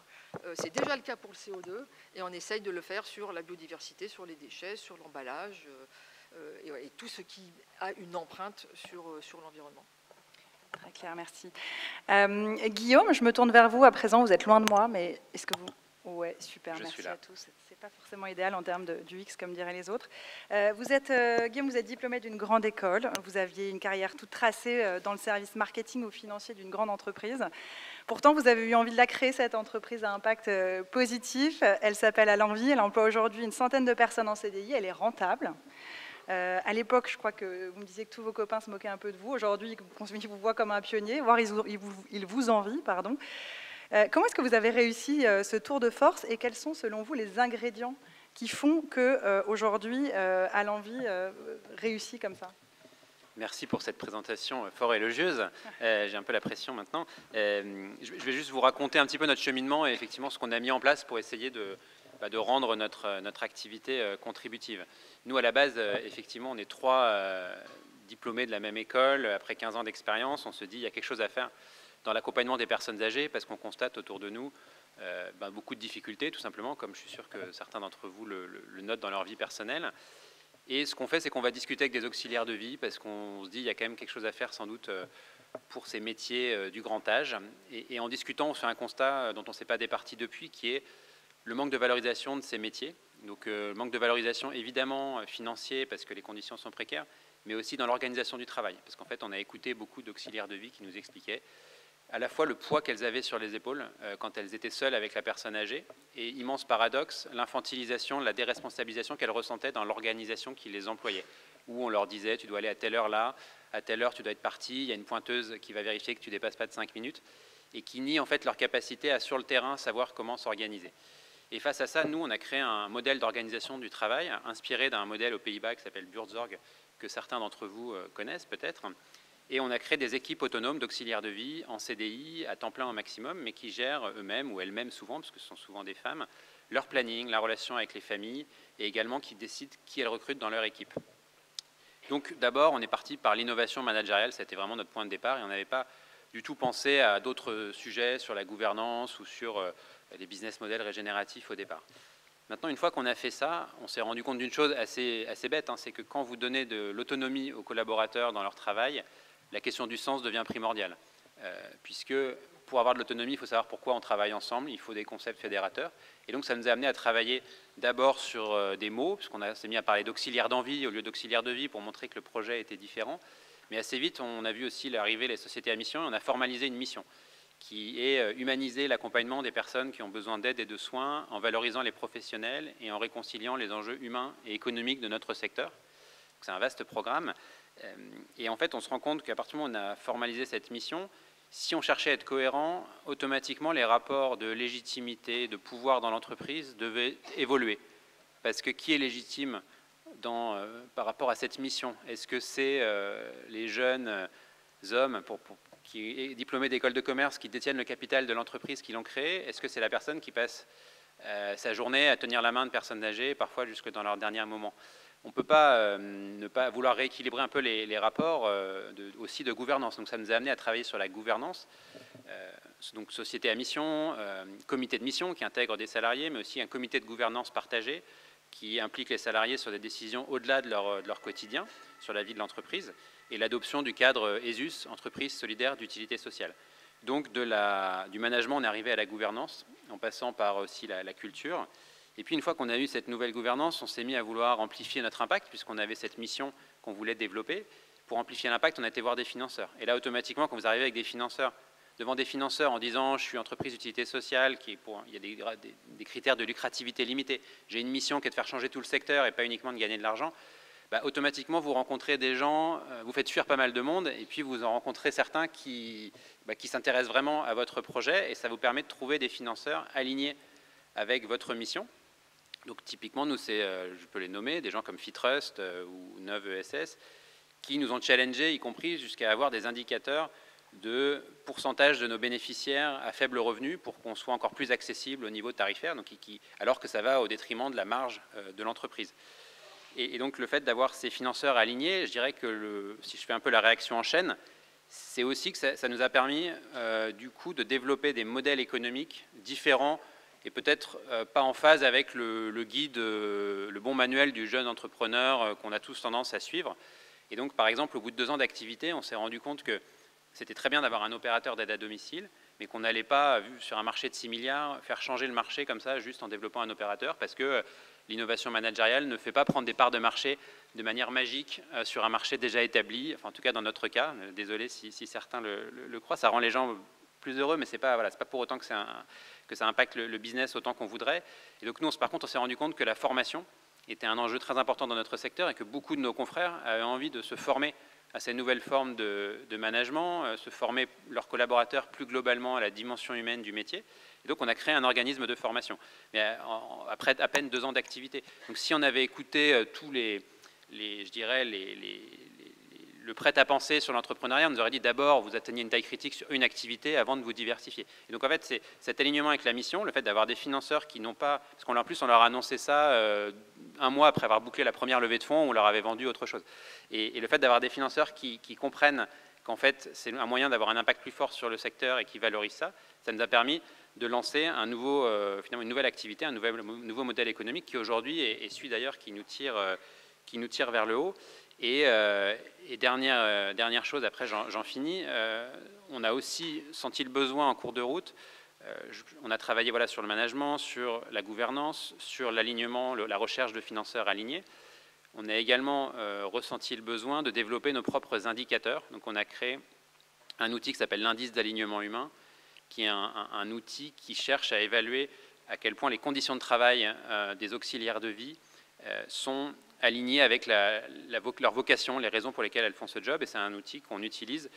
C'est déjà le cas pour le CO2 et on essaye de le faire sur la biodiversité, sur les déchets, sur l'emballage et tout ce qui a une empreinte sur l'environnement. Très clair, merci. Guillaume, je me tourne vers vous à présent. Vous êtes loin de moi, mais est-ce que vous... Ouais, super, merci à tous. C'est pas forcément idéal en termes du X, comme diraient les autres. Guillaume, vous êtes diplômé d'une grande école. Vous aviez une carrière toute tracée dans le service marketing ou financier d'une grande entreprise. Pourtant, vous avez eu envie de la créer, cette entreprise à impact positif. Elle s'appelle Allenvie. Elle emploie aujourd'hui une centaine de personnes en CDI. Elle est rentable. À l'époque, je crois que vous me disiez que tous vos copains se moquaient un peu de vous. Aujourd'hui, ils vous voient comme un pionnier, voire ils vous envient, pardon. Comment est-ce que vous avez réussi ce tour de force et quels sont, selon vous, les ingrédients qui font qu'aujourd'hui, Allenvie réussit comme ça? Merci pour cette présentation fort élogieuse. J'ai un peu la pression maintenant. Je vais juste vous raconter un petit peu notre cheminement et effectivement ce qu'on a mis en place pour essayer de rendre notre activité contributive. Nous, à la base, effectivement, on est 3 diplômés de la même école. Après 15 ans d'expérience, on se dit qu'il y a quelque chose à faire dans l'accompagnement des personnes âgées parce qu'on constate autour de nous beaucoup de difficultés, tout simplement, comme je suis sûr que certains d'entre vous le notent dans leur vie personnelle. Et ce qu'on fait, c'est qu'on va discuter avec des auxiliaires de vie parce qu'on se dit qu'il y a quand même quelque chose à faire sans doute pour ces métiers du grand âge. Et en discutant, on fait un constat dont on ne s'est pas départi depuis, qui est le manque de valorisation de ces métiers. Donc manque de valorisation évidemment financier parce que les conditions sont précaires, mais aussi dans l'organisation du travail. Parce qu'en fait, on a écouté beaucoup d'auxiliaires de vie qui nous expliquaient à la fois le poids qu'elles avaient sur les épaules quand elles étaient seules avec la personne âgée, et immense paradoxe, l'infantilisation, la déresponsabilisation qu'elles ressentaient dans l'organisation qui les employait, où on leur disait tu dois aller à telle heure là, à telle heure tu dois être parti, il y a une pointeuse qui va vérifier que tu ne dépasses pas de 5 minutes, et qui nie en fait leur capacité à sur le terrain savoir comment s'organiser. Et face à ça, nous, on a créé un modèle d'organisation du travail inspiré d'un modèle aux Pays-Bas qui s'appelle Buurtzorg, que certains d'entre vous connaissent peut-être. Et on a créé des équipes autonomes d'auxiliaires de vie en CDI, à temps plein au maximum, mais qui gèrent eux-mêmes, ou elles-mêmes souvent, parce que ce sont souvent des femmes, leur planning, la relation avec les familles, et également qui décident qui elles recrutent dans leur équipe. Donc d'abord, on est parti par l'innovation managériale, c'était vraiment notre point de départ, et on n'avait pas du tout pensé à d'autres sujets sur la gouvernance ou sur les business models régénératifs au départ. Maintenant, une fois qu'on a fait ça, on s'est rendu compte d'une chose assez bête, c'est que quand vous donnez de l'autonomie aux collaborateurs dans leur travail, la question du sens devient primordiale. Puisque pour avoir de l'autonomie, il faut savoir pourquoi on travaille ensemble, il faut des concepts fédérateurs. Et donc ça nous a amené à travailler d'abord sur des mots, puisqu'on s'est mis à parler d'auxiliaire d'envie au lieu d'auxiliaire de vie pour montrer que le projet était différent. Mais assez vite, on a vu aussi l'arrivée des sociétés à mission et on a formalisé une mission qui est humaniser l'accompagnement des personnes qui ont besoin d'aide et de soins en valorisant les professionnels et en réconciliant les enjeux humains et économiques de notre secteur. C'est un vaste programme. Et en fait, on se rend compte qu'à partir du moment où on a formalisé cette mission, si on cherchait à être cohérent, automatiquement, les rapports de légitimité, de pouvoir dans l'entreprise devaient évoluer. Parce que qui est légitime par rapport à cette mission? Est-ce que c'est les jeunes hommes qui est diplômé d'école de commerce, qui détiennent le capital de l'entreprise qui l'ont créé? Est-ce que c'est la personne qui passe sa journée à tenir la main de personnes âgées, parfois jusque dans leurs derniers moments? On ne peut pas ne pas vouloir rééquilibrer un peu les rapports aussi de gouvernance. Donc ça nous a amené à travailler sur la gouvernance. Donc société à mission, comité de mission qui intègre des salariés, mais aussi un comité de gouvernance partagé qui implique les salariés sur des décisions au-delà de leur quotidien, sur la vie de l'entreprise, et l'adoption du cadre ESUS, entreprise solidaire d'utilité sociale. Donc du management, on est arrivé à la gouvernance, en passant par aussi la culture. Et puis une fois qu'on a eu cette nouvelle gouvernance, on s'est mis à vouloir amplifier notre impact, puisqu'on avait cette mission qu'on voulait développer. Pour amplifier l'impact, on a été voir des financeurs. Et là, automatiquement, quand vous arrivez avec des financeurs, devant des financeurs en disant « je suis entreprise d'utilité sociale, il y a des critères de lucrativité limités, j'ai une mission qui est de faire changer tout le secteur et pas uniquement de gagner de l'argent », automatiquement, vous rencontrez des gens, vous faites fuir pas mal de monde, et puis vous en rencontrez certains qui s'intéressent vraiment à votre projet, et ça vous permet de trouver des financeurs alignés avec votre mission. Donc typiquement, nous, je peux les nommer, des gens comme Fitrust ou Neuve ESS, qui nous ont challengés, y compris jusqu'à avoir des indicateurs de pourcentage de nos bénéficiaires à faible revenu pour qu'on soit encore plus accessible au niveau tarifaire, donc alors que ça va au détriment de la marge de l'entreprise. Et donc le fait d'avoir ces financeurs alignés, je dirais que si je fais un peu la réaction en chaîne, c'est aussi que ça nous a permis du coup de développer des modèles économiques différents et peut-être pas en phase avec le guide, le bon manuel du jeune entrepreneur qu'on a tous tendance à suivre. Et donc par exemple, au bout de 2 ans d'activité, on s'est rendu compte que c'était très bien d'avoir un opérateur d'aide à domicile, mais qu'on n'allait pas, vu sur un marché de 6 milliards, faire changer le marché comme ça, juste en développant un opérateur, parce que l'innovation managériale ne fait pas prendre des parts de marché de manière magique sur un marché déjà établi, enfin en tout cas dans notre cas, désolé si certains le croient, ça rend les gens plus heureux, mais c'est pas pour autant que ça impacte le business autant qu'on voudrait. Et donc nous, par contre, on s'est rendu compte que la formation était un enjeu très important dans notre secteur et que beaucoup de nos confrères avaient envie de se former à ces nouvelles formes de management, se former leurs collaborateurs plus globalement à la dimension humaine du métier. Et donc on a créé un organisme de formation, mais après à peine 2 ans d'activité. Donc si on avait écouté tous je dirais, le prêt-à-penser sur l'entrepreneuriat, on nous aurait dit d'abord vous atteignez une taille critique sur une activité avant de vous diversifier. Et donc en fait, c'est cet alignement avec la mission, le fait d'avoir des financeurs qui n'ont pas, parce qu'en plus on leur a annoncé ça 1 mois après avoir bouclé la première levée de fonds, on leur avait vendu autre chose. Et le fait d'avoir des financeurs qui comprennent qu'en fait c'est un moyen d'avoir un impact plus fort sur le secteur et qui valorisent ça, ça nous a permis de lancer finalement une nouvelle activité, un nouveau modèle économique qui aujourd'hui est celui d'ailleurs qui nous tire vers le haut. Et dernière chose, après j'en finis, on a aussi senti le besoin en cours de route, on a travaillé sur le management, sur la gouvernance, sur l'alignement, la recherche de financeurs alignés. On a également ressenti le besoin de développer nos propres indicateurs. Donc on a créé un outil qui s'appelle l'indice d'alignement humain, qui est un outil qui cherche à évaluer à quel point les conditions de travail des auxiliaires de vie sont alignées avec leur vocation, les raisons pour lesquelles elles font ce job. Et c'est un outil qu'on utilise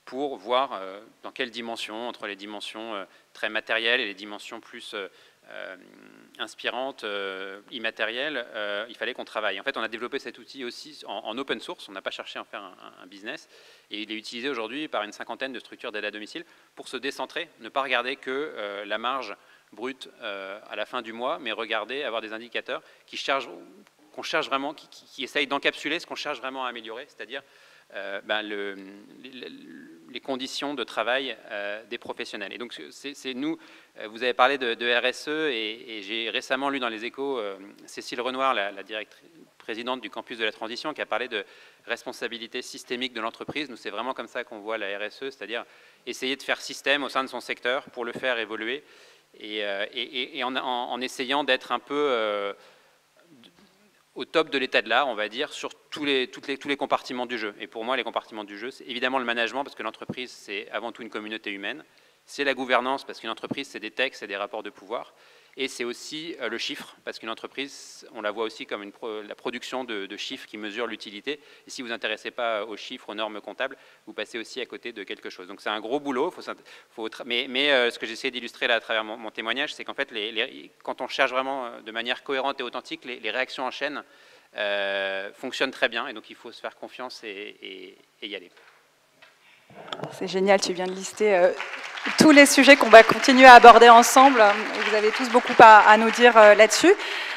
pour voir dans quelle dimension, entre les dimensions très matérielles et les dimensions plus inspirantes, immatérielles, il fallait qu'on travaille. En fait, on a développé cet outil aussi en open source, on n'a pas cherché à en faire un business, et il est utilisé aujourd'hui par une 50aine de structures d'aide à domicile pour se décentrer, ne pas regarder que la marge brute à la fin du mois, mais regarder, avoir des indicateurs qu'on cherche vraiment, qui essayent d'encapsuler ce qu'on cherche vraiment à améliorer, c'est-à-dire les conditions de travail des professionnels. Et donc, c'est nous, vous avez parlé de RSE, et j'ai récemment lu dans les Échos Cécile Renoir, la présidente du campus de la transition, qui a parlé de responsabilité systémique de l'entreprise. Nous, c'est vraiment comme ça qu'on voit la RSE, c'est-à-dire essayer de faire système au sein de son secteur pour le faire évoluer, et en essayant d'être un peu au top de l'état de l'art, on va dire, sur tous les compartiments du jeu. Et pour moi, les compartiments du jeu, c'est évidemment le management, parce que l'entreprise, c'est avant tout une communauté humaine. C'est la gouvernance, parce qu'une entreprise, c'est des textes, c'est des rapports de pouvoir. Et c'est aussi le chiffre, parce qu'une entreprise, on la voit aussi comme la production de chiffres qui mesurent l'utilité. Et si vous ne vous intéressez pas aux chiffres, aux normes comptables, vous passez aussi à côté de quelque chose. Donc c'est un gros boulot. Mais ce que j'essaie d'illustrer là à travers mon témoignage, c'est qu'en fait, quand on cherche vraiment de manière cohérente et authentique, les réactions en chaîne fonctionnent très bien. Et donc il faut se faire confiance et y aller. C'est génial, tu viens de lister tous les sujets qu'on va continuer à aborder ensemble. Vous avez tous beaucoup à nous dire là-dessus.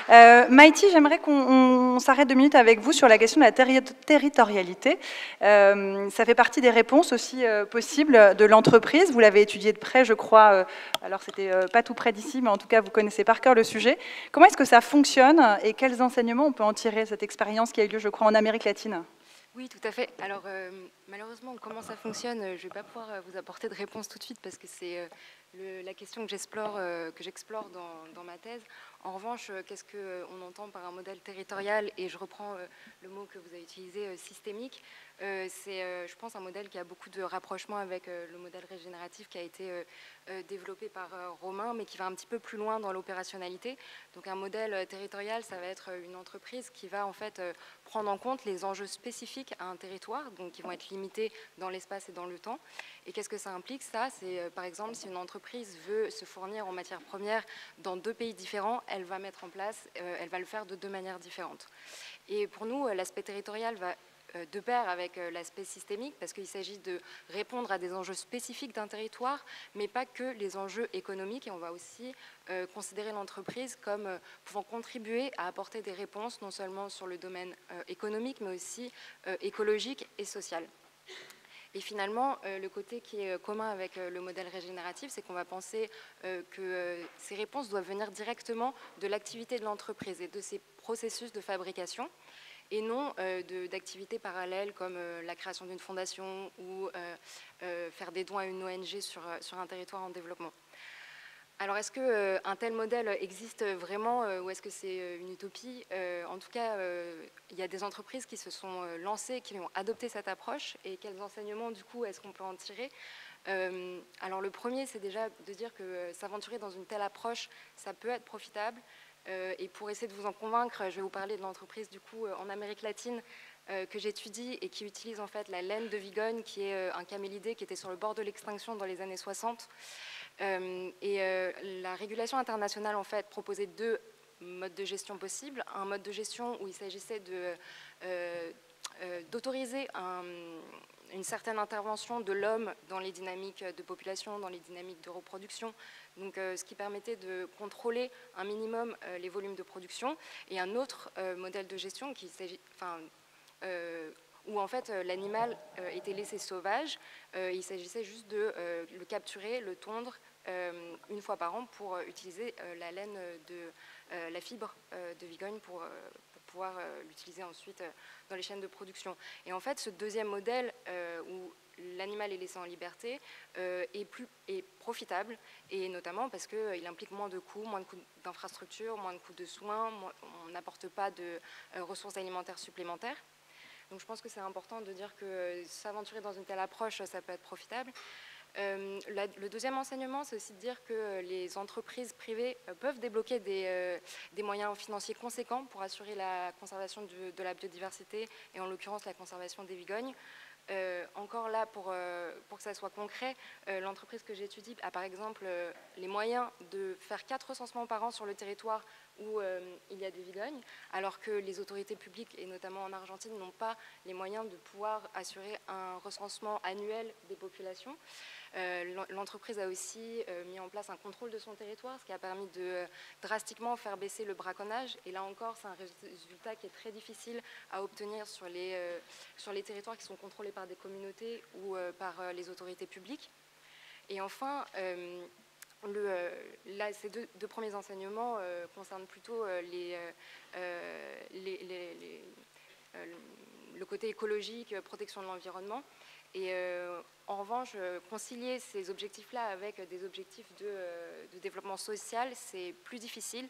Maïti, j'aimerais qu'on s'arrête 2 minutes avec vous sur la question de la territorialité. Ça fait partie des réponses aussi possibles de l'entreprise. Vous l'avez étudié de près, je crois. Alors, c'était pas tout près d'ici, mais en tout cas, vous connaissez par cœur le sujet. Comment est-ce que ça fonctionne et quels enseignements on peut en tirer, cette expérience qui a eu lieu, je crois, en Amérique latine? Oui, tout à fait. Alors, malheureusement, comment ça fonctionne, je ne vais pas pouvoir vous apporter de réponse tout de suite parce que c'est la question que j'explore dans ma thèse. En revanche, qu'est-ce qu'on entend par un modèle territorial? Et je reprends le mot que vous avez utilisé, systémique. C'est, je pense, un modèle qui a beaucoup de rapprochement avec le modèle régénératif qui a été développé par Romain, mais qui va un petit peu plus loin dans l'opérationnalité. Donc un modèle territorial, ça va être une entreprise qui va en fait prendre en compte les enjeux spécifiques à un territoire, donc qui vont être limités dans l'espace et dans le temps. Et qu'est-ce que ça implique? Ça, c'est par exemple, si une entreprise veut se fournir en matières premières dans 2 pays différents, elle va mettre en place, elle va le faire de 2 manières différentes. Et pour nous, l'aspect territorial va de pair avec l'aspect systémique, parce qu'il s'agit de répondre à des enjeux spécifiques d'un territoire, mais pas que les enjeux économiques. Et on va aussi considérer l'entreprise comme pouvant contribuer à apporter des réponses, non seulement sur le domaine économique, mais aussi écologique et social. Et finalement, le côté qui est commun avec le modèle régénératif, c'est qu'on va penser que ces réponses doivent venir directement de l'activité de l'entreprise et de ses processus de fabrication, et non d'activités parallèles comme la création d'une fondation ou faire des dons à une ONG sur un territoire en développement. Alors, est-ce qu'un tel modèle existe vraiment ou est-ce que c'est une utopie? En tout cas, il y a des entreprises qui se sont lancées, qui ont adopté cette approche. Et quels enseignements, du coup, est-ce qu'on peut en tirer? Alors, le premier, c'est déjà de dire que s'aventurer dans une telle approche, ça peut être profitable. Et pour essayer de vous en convaincre, je vais vous parler de l'entreprise, du coup, en Amérique latine, que j'étudie et qui utilise en fait la laine de Vigogne, qui est un camélidé qui était sur le bord de l'extinction dans les années 60. La régulation internationale en fait proposait 2 modes de gestion possibles. Un mode de gestion où il s'agissait d'autoriser une certaine intervention de l'homme dans les dynamiques de population, dans les dynamiques de reproduction, donc ce qui permettait de contrôler un minimum les volumes de production, et un autre modèle de gestion qui s'agit, où en fait l'animal était laissé sauvage. Il s'agissait juste de le capturer, le tondre une fois par an pour utiliser la laine de la fibre de Vigogne pour pouvoir l'utiliser ensuite dans les chaînes de production. Et en fait, ce deuxième modèle où l'animal est laissé en liberté est profitable, et notamment parce qu'il implique moins de coûts d'infrastructures, moins de coûts de soins, on n'apporte pas de ressources alimentaires supplémentaires. Donc je pense que c'est important de dire que s'aventurer dans une telle approche, ça peut être profitable. Le deuxième enseignement, c'est aussi de dire que les entreprises privées peuvent débloquer des moyens financiers conséquents pour assurer la conservation de la biodiversité, et en l'occurrence la conservation des vigognes. Encore là, pour que ça soit concret, l'entreprise que j'étudie a par exemple les moyens de faire 4 recensements par an sur le territoire où il y a des vigognes, alors que les autorités publiques, et notamment en Argentine, n'ont pas les moyens de pouvoir assurer un recensement annuel des populations. L'entreprise a aussi mis en place un contrôle de son territoire, ce qui a permis de drastiquement faire baisser le braconnage. Et là encore, c'est un résultat qui est très difficile à obtenir sur les territoires qui sont contrôlés par des communautés ou par les autorités publiques. Et enfin, là, ces deux premiers enseignements concernent plutôt le côté écologique, protection de l'environnement. Et en revanche, concilier ces objectifs-là avec des objectifs de développement social, c'est plus difficile.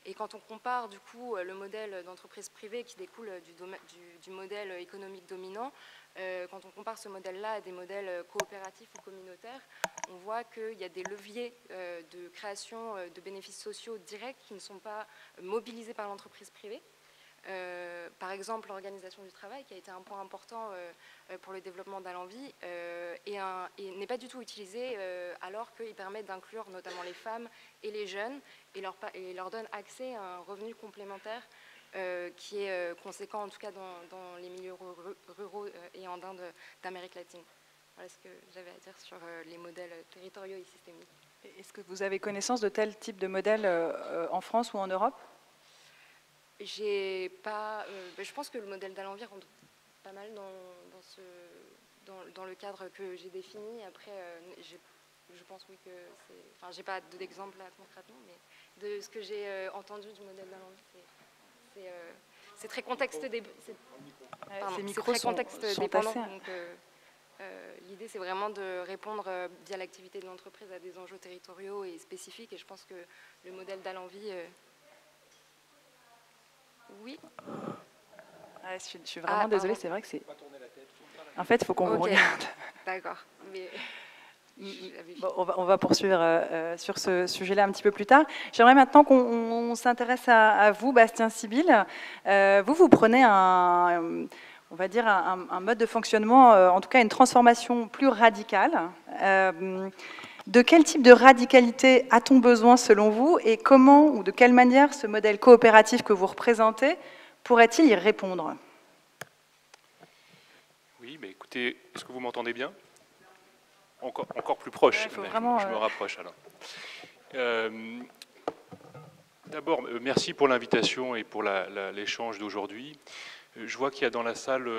Et quand on compare du coup le modèle d'entreprise privée qui découle du modèle économique dominant, quand on compare ce modèle-là à des modèles coopératifs ou communautaires, on voit qu'il y a des leviers de création de bénéfices sociaux directs qui ne sont pas mobilisés par l'entreprise privée. Par exemple, l'organisation du travail, qui a été un point important pour le développement d'Alenvie, et n'est pas du tout utilisé alors qu'il permet d'inclure notamment les femmes et les jeunes et leur donne accès à un revenu complémentaire qui est conséquent, en tout cas dans les milieux ruraux et andins d'Amérique latine. Voilà ce que j'avais à dire sur les modèles territoriaux et systémiques. Est-ce que vous avez connaissance de tel type de modèle en France ou en Europe? J'ai pas. Je pense que le modèle d'Alenvie rentre pas mal dans le cadre que j'ai défini. Après, je pense oui que c'est. Enfin, j'ai pas d'exemple là concrètement, mais de ce que j'ai entendu du modèle d'Alenvie, c'est très contexte dépendant. Donc, l'idée, c'est vraiment de répondre via l'activité de l'entreprise à des enjeux territoriaux et spécifiques. Et je pense que le modèle d'Alenvie, oui. Ouais, je suis vraiment désolée, c'est vrai que c'est... En fait, il faut qu'on vous regarde. D'accord. Mais... Bon, on va poursuivre sur ce sujet-là un petit peu plus tard. J'aimerais maintenant qu'on s'intéresse à vous, Bastien Sibylle. Vous prenez on va dire un mode de fonctionnement, en tout cas une transformation plus radicale. De quel type de radicalité a-t-on besoin selon vous et comment ou de quelle manière ce modèle coopératif que vous représentez pourrait-il y répondre? Oui, mais écoutez, est-ce que vous m'entendez bien? Encore plus proche, ouais, vraiment, je me rapproche alors. D'abord, merci pour l'invitation et pour l'échange d'aujourd'hui. Je vois qu'il y a dans la salle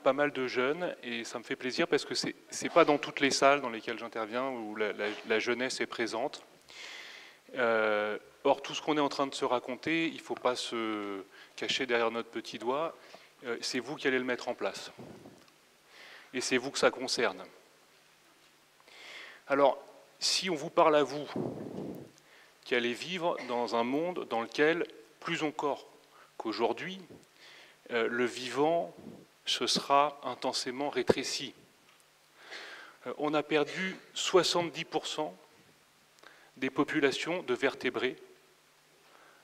pas mal de jeunes et ça me fait plaisir parce que c'est pas dans toutes les salles dans lesquelles j'interviens où la jeunesse est présente. Or, tout ce qu'on est en train de se raconter, il ne faut pas se cacher derrière notre petit doigt. C'est vous qui allez le mettre en place. Et c'est vous que ça concerne. Alors, si on vous parle à vous, qui allez vivre dans un monde dans lequel, plus encore qu'aujourd'hui, le vivant se sera intensément rétréci. On a perdu 70% des populations de vertébrés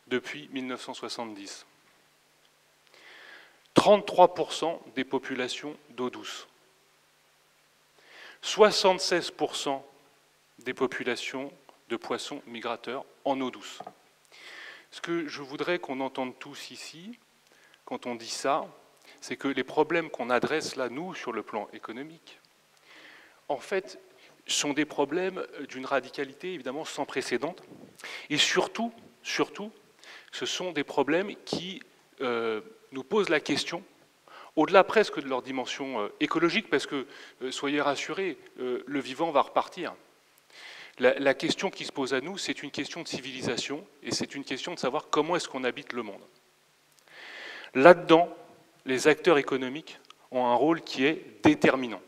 depuis 1970. 33% des populations d'eau douce. 76% des populations de poissons migrateurs en eau douce. Ce que je voudrais qu'on entende tous ici, quand on dit ça, c'est que les problèmes qu'on adresse là, nous, sur le plan économique, en fait, sont des problèmes d'une radicalité évidemment sans précédent. Et surtout, ce sont des problèmes qui nous posent la question, au-delà presque de leur dimension écologique, parce que, soyez rassurés, le vivant va repartir. La question qui se pose à nous, c'est une question de civilisation, et c'est une question de savoir comment est-ce qu'on habite le monde. Là-dedans, les acteurs économiques ont un rôle qui est déterminant.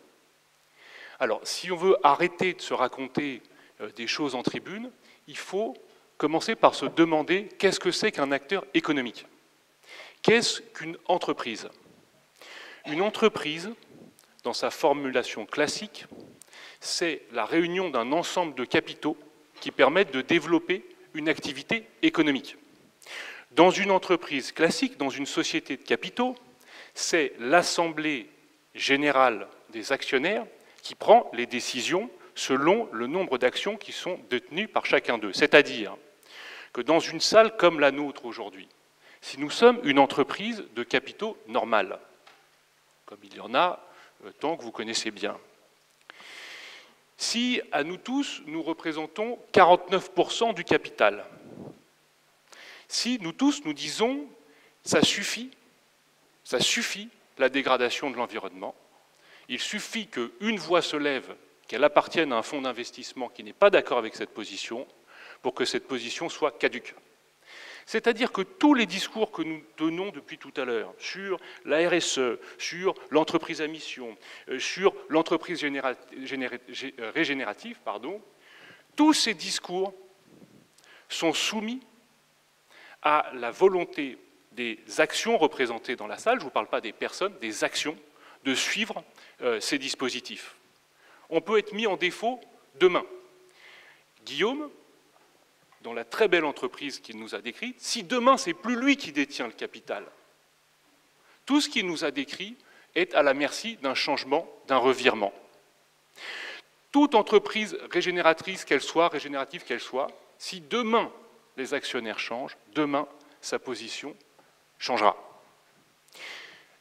Alors, si on veut arrêter de se raconter des choses en tribune, il faut commencer par se demander qu'est-ce que c'est qu'un acteur économique? Qu'est-ce qu'une entreprise? Une entreprise, dans sa formulation classique, c'est la réunion d'un ensemble de capitaux qui permettent de développer une activité économique. Dans une entreprise classique, dans une société de capitaux, c'est l'assemblée générale des actionnaires qui prend les décisions selon le nombre d'actions qui sont détenues par chacun d'eux. C'est-à-dire que dans une salle comme la nôtre aujourd'hui, si nous sommes une entreprise de capitaux normale, comme il y en a tant que vous connaissez bien, si à nous tous, nous représentons 49% du capital, si nous tous nous disons ça suffit la dégradation de l'environnement, il suffit qu'une voix se lève, qu'elle appartienne à un fonds d'investissement qui n'est pas d'accord avec cette position, pour que cette position soit caduque. C'est-à-dire que tous les discours que nous tenons depuis tout à l'heure sur la RSE, sur l'entreprise à mission, sur l'entreprise régénérative, tous ces discours sont soumis à la volonté des actions représentées dans la salle, je ne vous parle pas des personnes, des actions, de suivre ces dispositifs. On peut être mis en défaut demain. Guillaume, dans la très belle entreprise qu'il nous a décrite, si demain c'est plus lui qui détient le capital, tout ce qu'il nous a décrit est à la merci d'un changement, d'un revirement. Toute entreprise régénérative qu'elle soit, si demain les actionnaires changent, demain sa position changera.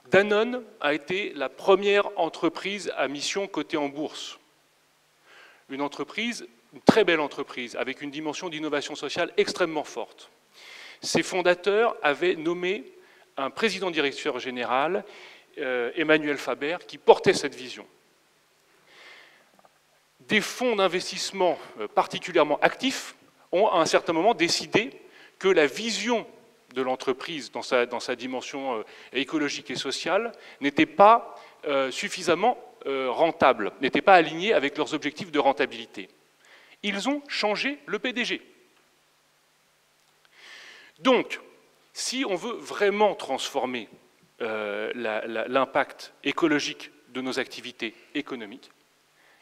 Danone a été la première entreprise à mission cotée en bourse. Une entreprise, une très belle entreprise, avec une dimension d'innovation sociale extrêmement forte. Ses fondateurs avaient nommé un président-directeur général, Emmanuel Faber, qui portait cette vision. Des fonds d'investissement particulièrement actifs ont à un certain moment décidé que la vision de l'entreprise dans sa dimension écologique et sociale n'était pas suffisamment rentable, n'était pas alignée avec leurs objectifs de rentabilité. Ils ont changé le PDG. Donc, si on veut vraiment transformer l'impact écologique de nos activités économiques,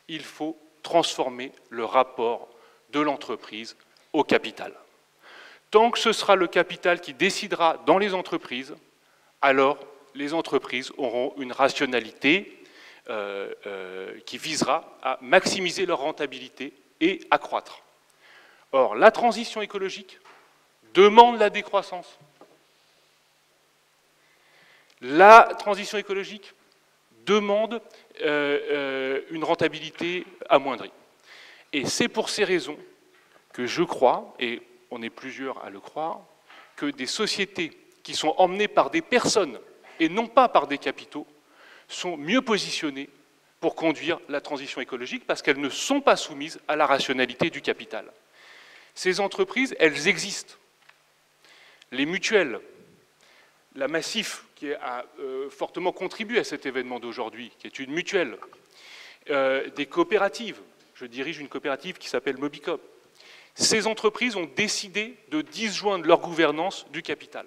il faut transformer le rapport de l'entreprise au capital. Tant que ce sera le capital qui décidera dans les entreprises, alors les entreprises auront une rationalité qui visera à maximiser leur rentabilité et à croître. Or, la transition écologique demande la décroissance. La transition écologique demande une rentabilité amoindrie. Et c'est pour ces raisons que je crois, et on est plusieurs à le croire, que des sociétés qui sont emmenées par des personnes et non pas par des capitaux sont mieux positionnées pour conduire la transition écologique parce qu'elles ne sont pas soumises à la rationalité du capital. Ces entreprises, elles existent. Les mutuelles, la Massif, qui a fortement contribué à cet événement d'aujourd'hui, qui est une mutuelle, des coopératives. Je dirige une coopérative qui s'appelle Mobicop. Ces entreprises ont décidé de disjoindre leur gouvernance du capital.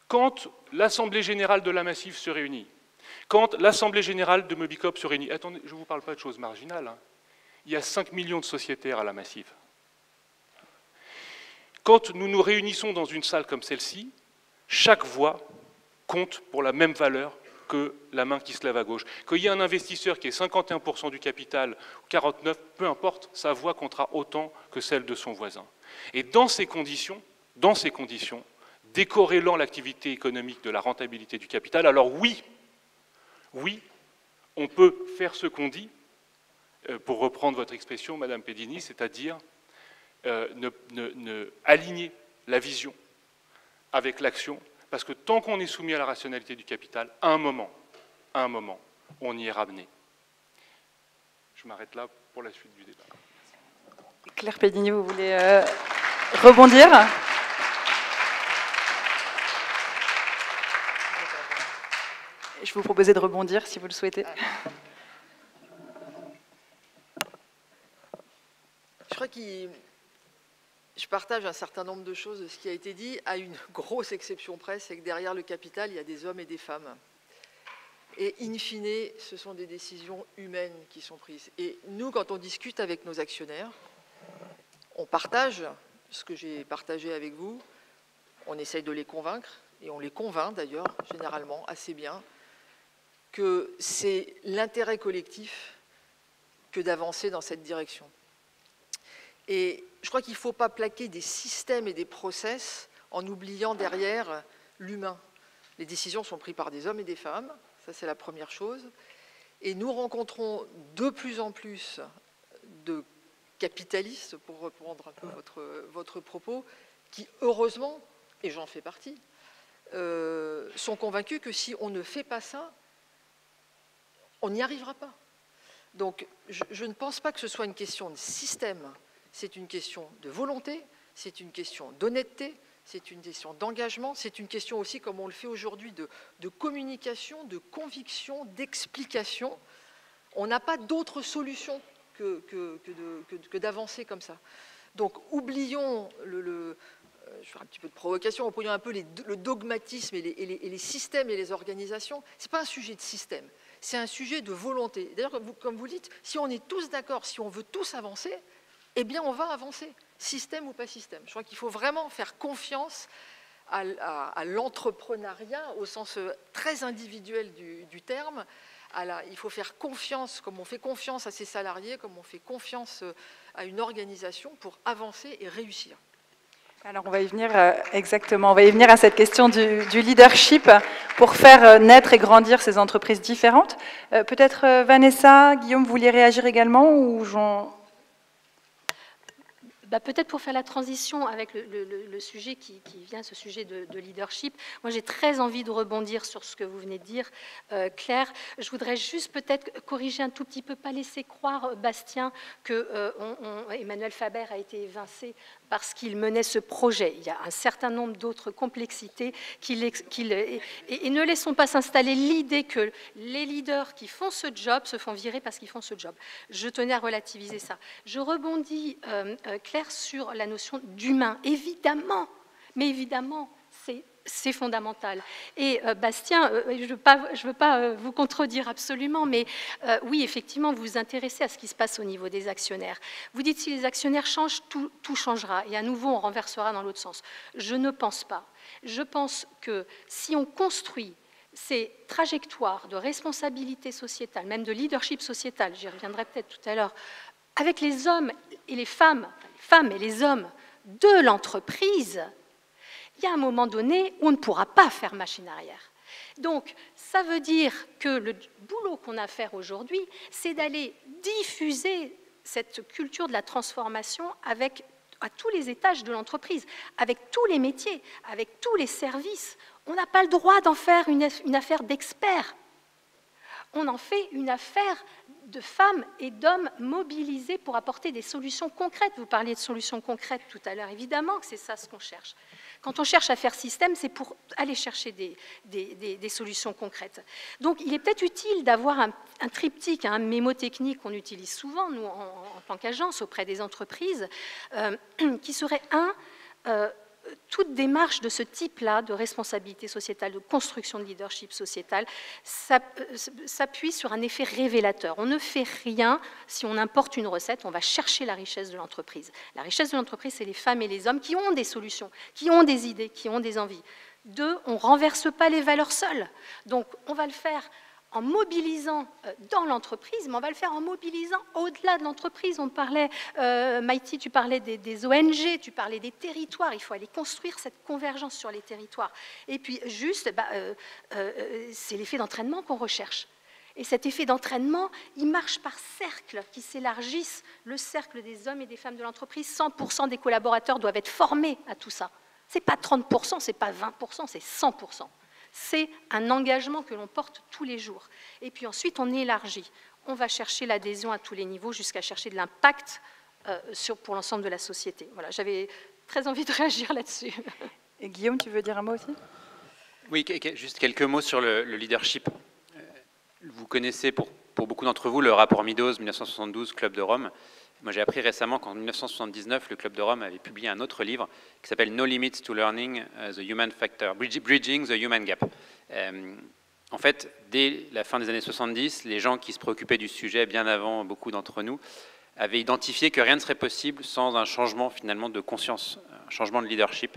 Quand l'Assemblée générale de la Massif se réunit, quand l'Assemblée générale de Mobicop se réunit, attendez, je ne vous parle pas de choses marginales, hein. Il y a 5 millions de sociétaires à la Massif. Quand nous nous réunissons dans une salle comme celle-ci, chaque voix compte pour la même valeur que la main qui se lève à gauche. Qu'il y ait un investisseur qui ait 51% du capital, ou 49%, peu importe, sa voix comptera autant que celle de son voisin. Et dans ces conditions, décorrélant l'activité économique de la rentabilité du capital, alors oui, on peut faire ce qu'on dit, pour reprendre votre expression, Madame Pedini, c'est-à-dire aligner la vision avec l'action, parce que tant qu'on est soumis à la rationalité du capital, à un moment, on y est ramené. Je m'arrête là pour la suite du débat. Claire Pedini, vous voulez rebondir ? Je vous proposais de rebondir si vous le souhaitez. Je crois que je partage un certain nombre de choses de ce qui a été dit, à une grosse exception près, c'est que derrière le capital, il y a des hommes et des femmes. Et in fine, ce sont des décisions humaines qui sont prises. Et nous, quand on discute avec nos actionnaires, on partage ce que j'ai partagé avec vous, on essaye de les convaincre, et on les convainc d'ailleurs, généralement, assez bien, que c'est l'intérêt collectif que d'avancer dans cette direction. Et je crois qu'il ne faut pas plaquer des systèmes et des process en oubliant derrière l'humain. Les décisions sont prises par des hommes et des femmes, ça c'est la première chose. Et nous rencontrons de plus en plus de capitalistes, pour reprendre un peu votre propos, qui heureusement, et j'en fais partie, sont convaincus que si on ne fait pas ça, on n'y arrivera pas. Donc je ne pense pas que ce soit une question de système. C'est une question de volonté, c'est une question d'honnêteté, c'est une question d'engagement, c'est une question aussi, comme on le fait aujourd'hui, de communication, de conviction, d'explication. On n'a pas d'autre solution que d'avancer comme ça. Donc oublions, je ferai un petit peu de provocation, oublions un peu le dogmatisme et les systèmes et les organisations. Ce n'est pas un sujet de système, c'est un sujet de volonté. D'ailleurs, comme vous dites, si on est tous d'accord, si on veut tous avancer, eh bien on va avancer, système ou pas système. Je crois qu'il faut vraiment faire confiance à l'entrepreneuriat au sens très individuel du terme. Il faut faire confiance, comme on fait confiance à ses salariés, comme on fait confiance à une organisation pour avancer et réussir. Alors on va y venir exactement, on va y venir à cette question du leadership pour faire naître et grandir ces entreprises différentes. Peut-être Vanessa, Guillaume, vous vouliez réagir également ou Peut-être pour faire la transition avec le sujet qui vient, ce sujet de leadership, moi j'ai très envie de rebondir sur ce que vous venez de dire, Claire. Je voudrais juste peut-être corriger un tout petit peu, pas laisser croire, Bastien, que Emmanuel Faber a été évincé parce qu'il menait ce projet. Il y a un certain nombre d'autres complexités et ne laissons pas s'installer l'idée que les leaders qui font ce job se font virer parce qu'ils font ce job. Je tenais à relativiser ça. Je rebondis, Claire, sur la notion d'humain. Évidemment, mais évidemment, c'est fondamental. Et Bastien, je ne veux pas vous contredire absolument, mais oui, effectivement, vous vous intéressez à ce qui se passe au niveau des actionnaires. Vous dites si les actionnaires changent, tout changera. Et à nouveau, on renversera dans l'autre sens. Je ne pense pas. Je pense que si on construit ces trajectoires de responsabilité sociétale, même de leadership sociétal, j'y reviendrai peut-être tout à l'heure, avec les hommes et les femmes et les hommes de l'entreprise, il y a un moment donné où on ne pourra pas faire machine arrière. Donc, ça veut dire que le boulot qu'on a à faire aujourd'hui, c'est d'aller diffuser cette culture de la transformation à tous les étages de l'entreprise, avec tous les métiers, avec tous les services. On n'a pas le droit d'en faire une affaire d'experts. On en fait une affaire de femmes et d'hommes mobilisés pour apporter des solutions concrètes. Vous parliez de solutions concrètes tout à l'heure, évidemment que c'est ça ce qu'on cherche. Quand on cherche à faire système, c'est pour aller chercher des solutions concrètes. Donc il est peut-être utile d'avoir un triptyque, un mémotechnique qu'on utilise souvent, nous, en tant qu'agence, auprès des entreprises, qui serait toute démarche de ce type-là, de responsabilité sociétale, de construction de leadership sociétal, s'appuie sur un effet révélateur. On ne fait rien si on importe une recette, on va chercher la richesse de l'entreprise. La richesse de l'entreprise, c'est les femmes et les hommes qui ont des solutions, qui ont des idées, qui ont des envies. 2, on ne renverse pas les valeurs seules. Donc, on va le faire en mobilisant dans l'entreprise, mais on va le faire en mobilisant au-delà de l'entreprise. On parlait, Maïti, tu parlais des ONG, tu parlais des territoires. Il faut aller construire cette convergence sur les territoires. Et puis, juste, c'est l'effet d'entraînement qu'on recherche. Et cet effet d'entraînement, il marche par cercles qui s'élargissent. Le cercle des hommes et des femmes de l'entreprise, 100% des collaborateurs doivent être formés à tout ça. Ce n'est pas 30%, ce n'est pas 20%, c'est 100%. C'est un engagement que l'on porte tous les jours. Et puis ensuite, on élargit. On va chercher l'adhésion à tous les niveaux jusqu'à chercher de l'impact pour l'ensemble de la société. Voilà, j'avais très envie de réagir là-dessus. Et Guillaume, tu veux dire un mot aussi? Oui, juste quelques mots sur le leadership. Vous connaissez, pour beaucoup d'entre vous, le rapport Meadows 1972, Club de Rome. Moi, j'ai appris récemment qu'en 1979, le Club de Rome avait publié un autre livre qui s'appelle No Limits to Learning, The Human Factor, Bridging the Human Gap. En fait, dès la fin des années 70, les gens qui se préoccupaient du sujet, bien avant beaucoup d'entre nous, avaient identifié que rien ne serait possible sans un changement finalement de conscience, un changement de leadership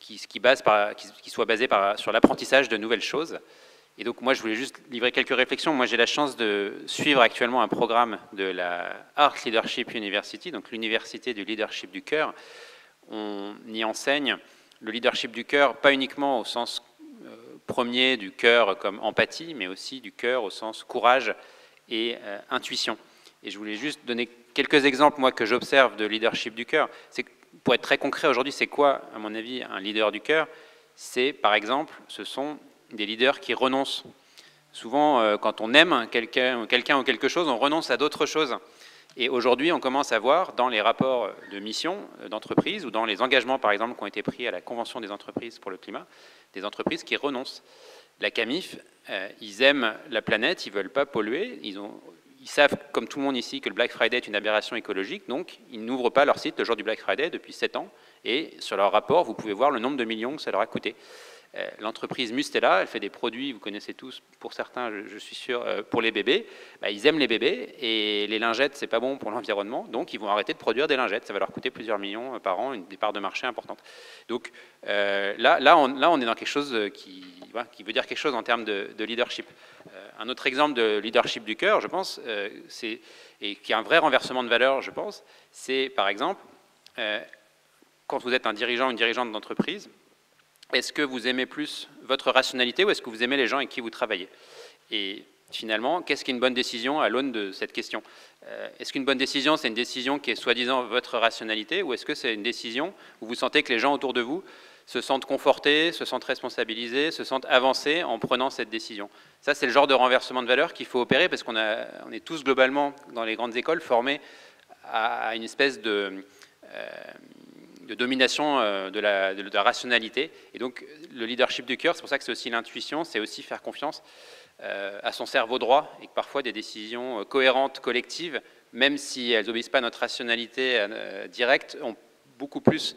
qui soit basé sur l'apprentissage de nouvelles choses. Et donc moi, je voulais juste livrer quelques réflexions. Moi, j'ai la chance de suivre actuellement un programme de la Art Leadership University, donc l'université du leadership du cœur. On y enseigne le leadership du cœur, pas uniquement au sens premier du cœur comme empathie, mais aussi du cœur au sens courage et intuition. Et je voulais juste donner quelques exemples, moi, que j'observe de leadership du cœur. Pour être très concret aujourd'hui, c'est quoi, à mon avis, un leader du cœur? C'est, par exemple, ce sont des leaders qui renoncent. Souvent, quand on aime quelqu'un ou quelque chose, on renonce à d'autres choses. Et aujourd'hui, on commence à voir dans les rapports de mission d'entreprise ou dans les engagements, par exemple, qui ont été pris à la Convention des entreprises pour le climat, des entreprises qui renoncent. La CAMIF, ils aiment la planète, ils ne veulent pas polluer, ils savent, comme tout le monde ici, que le Black Friday est une aberration écologique, donc ils n'ouvrent pas leur site le jour du Black Friday depuis 7 ans. Et sur leur rapport, vous pouvez voir le nombre de millions que ça leur a coûté. L'entreprise Mustela, elle fait des produits, vous connaissez tous, pour certains, je suis sûr, pour les bébés. Ils aiment les bébés et les lingettes, c'est pas bon pour l'environnement, donc ils vont arrêter de produire des lingettes. Ça va leur coûter plusieurs millions par an, des parts de marché importantes. Donc là, on est dans quelque chose qui veut dire quelque chose en termes de leadership. Un autre exemple de leadership du cœur, je pense, et qui a un vrai renversement de valeur, je pense, c'est par exemple quand vous êtes un dirigeant ou une dirigeante d'entreprise, est-ce que vous aimez plus votre rationalité ou est-ce que vous aimez les gens avec qui vous travaillez? Et finalement, qu'est-ce qu'une bonne décision à l'aune de cette question? Est-ce qu'une bonne décision, c'est une décision qui est soi-disant votre rationalité, ou est-ce que c'est une décision où vous sentez que les gens autour de vous se sentent confortés, se sentent responsabilisés, se sentent avancés en prenant cette décision? Ça, c'est le genre de renversement de valeur qu'il faut opérer, parce qu'on est tous globalement, dans les grandes écoles, formés à une espèce de domination de la rationalité. Et donc, le leadership du cœur, c'est pour ça que c'est aussi l'intuition, c'est aussi faire confiance à son cerveau droit, et que parfois des décisions cohérentes, collectives, même si elles n'obéissent pas à notre rationalité directe, ont beaucoup plus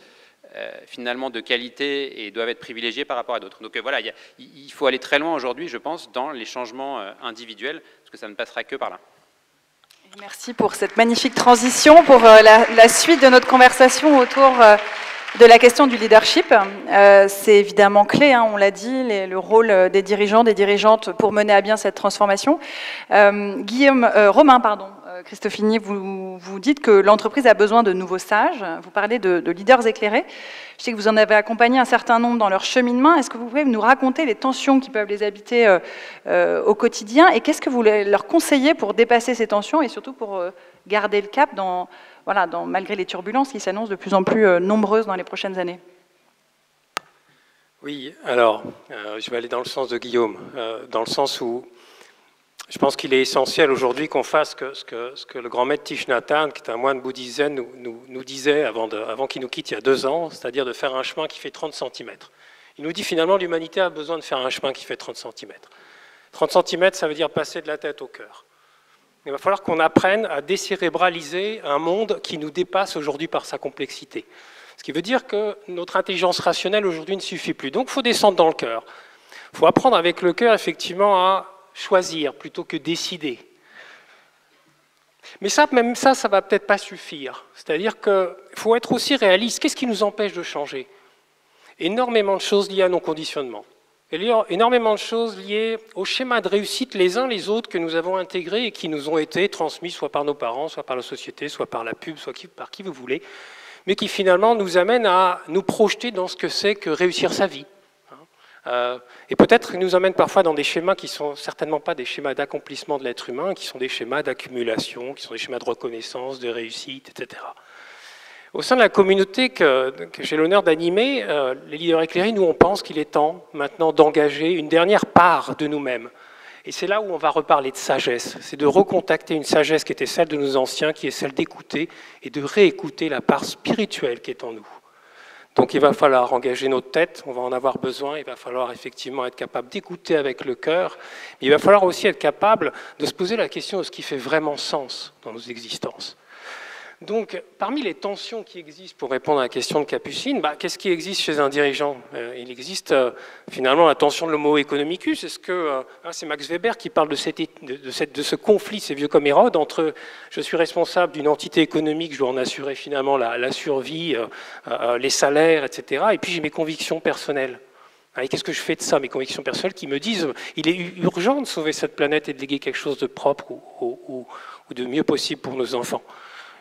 finalement de qualité et doivent être privilégiées par rapport à d'autres. Donc voilà, il faut aller très loin aujourd'hui, je pense, dans les changements individuels, parce que ça ne passera que par là. Merci pour cette magnifique transition, pour la suite de notre conversation autour de la question du leadership. C'est évidemment clé, hein, on l'a dit, le rôle des dirigeants, des dirigeantes pour mener à bien cette transformation. Romain, Cristofini, vous dites que l'entreprise a besoin de nouveaux sages. Vous parlez de leaders éclairés. Je sais que vous en avez accompagné un certain nombre dans leur cheminement. Est-ce que vous pouvez nous raconter les tensions qui peuvent les habiter au quotidien, et qu'est-ce que vous leur conseillez pour dépasser ces tensions et surtout pour garder le cap malgré les turbulences qui s'annoncent de plus en plus nombreuses dans les prochaines années? Oui, alors, je vais aller dans le sens de Guillaume, dans le sens où je pense qu'il est essentiel aujourd'hui qu'on fasse ce que le grand maître Thich Nhat Hanh, qui est un moine bouddhiste zen, nous disait avant qu'il nous quitte il y a 2 ans, c'est-à-dire de faire un chemin qui fait 30 cm. Il nous dit finalement l'humanité a besoin de faire un chemin qui fait 30 cm. 30 cm, ça veut dire passer de la tête au cœur. Il va falloir qu'on apprenne à décérébraliser un monde qui nous dépasse aujourd'hui par sa complexité. Ce qui veut dire que notre intelligence rationnelle aujourd'hui ne suffit plus. Donc il faut descendre dans le cœur. Il faut apprendre avec le cœur effectivement à choisir plutôt que décider. Mais ça, même ça ne va peut-être pas suffire. C'est-à-dire qu'il faut être aussi réaliste. Qu'est-ce qui nous empêche de changer? Énormément de choses liées à nos conditionnements. Il y a énormément de choses liées au schéma de réussite les uns les autres que nous avons intégrés et qui nous ont été transmis soit par nos parents, soit par la société, soit par la pub, soit par qui vous voulez, mais qui finalement nous amènent à nous projeter dans ce que c'est que réussir sa vie. Et peut-être nous emmène parfois dans des schémas qui ne sont certainement pas des schémas d'accomplissement de l'être humain, qui sont des schémas d'accumulation, qui sont des schémas de reconnaissance, de réussite, etc. Au sein de la communauté que j'ai l'honneur d'animer, les leaders éclairés, nous on pense qu'il est temps maintenant d'engager une dernière part de nous-mêmes. Et c'est là où on va reparler de sagesse, c'est de recontacter une sagesse qui était celle de nos anciens, qui est celle d'écouter et de réécouter la part spirituelle qui est en nous. Donc il va falloir engager notre tête, on va en avoir besoin, il va falloir effectivement être capable d'écouter avec le cœur, mais il va falloir aussi être capable de se poser la question de ce qui fait vraiment sens dans nos existences. Donc parmi les tensions qui existent, pour répondre à la question de Capucine, qu'est-ce qui existe chez un dirigeant? Il existe finalement la tension de l'homo economicus. C'est Max Weber qui parle de ce conflit, c'est vieux comme Hérode, entre je suis responsable d'une entité économique, je dois en assurer finalement la survie, les salaires, etc. Et puis j'ai mes convictions personnelles. Et qu'est-ce que je fais de ça, mes convictions personnelles qui me disent il est urgent de sauver cette planète et de léguer quelque chose de propre ou de mieux possible pour nos enfants.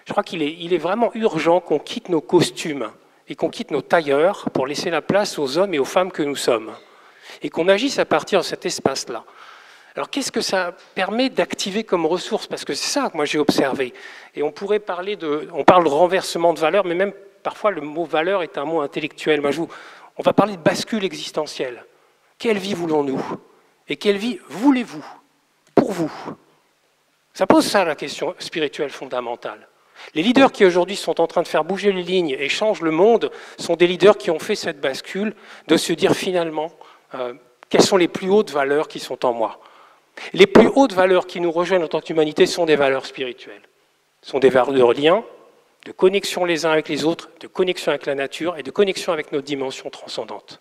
Je crois qu'il est vraiment urgent qu'on quitte nos costumes et qu'on quitte nos tailleurs pour laisser la place aux hommes et aux femmes que nous sommes. Et qu'on agisse à partir de cet espace-là. Alors qu'est-ce que ça permet d'activer comme ressource? Parce que c'est ça que moi j'ai observé. Et on pourrait parler on parle de renversement de valeur, mais même parfois le mot valeur est un mot intellectuel. On va parler de bascule existentielle. Quelle vie voulons-nous? Et quelle vie voulez-vous pour vous? Ça pose ça la question spirituelle fondamentale. Les leaders qui aujourd'hui sont en train de faire bouger les lignes et changent le monde sont des leaders qui ont fait cette bascule de se dire finalement quelles sont les plus hautes valeurs qui sont en moi. Les plus hautes valeurs qui nous rejoignent en tant qu'humanité sont des valeurs spirituelles. Ce sont des valeurs de lien, de connexion les uns avec les autres, de connexion avec la nature et de connexion avec notre dimension transcendante.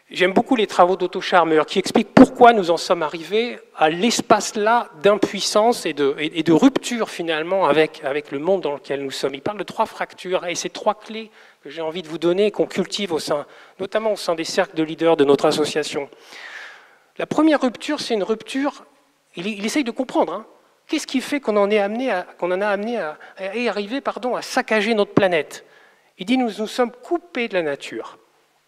J'aime beaucoup les travaux d'Otto Scharmer qui expliquent pourquoi nous en sommes arrivés à l'espace-là d'impuissance et de rupture finalement avec le monde dans lequel nous sommes. Il parle de 3 fractures et ces 3 clés que j'ai envie de vous donner et qu'on cultive notamment au sein des cercles de leaders de notre association. La première rupture, c'est une rupture, il essaye de comprendre, qu'est-ce qui fait qu'on en a amené à saccager notre planète? Il dit nous nous sommes coupés de la nature.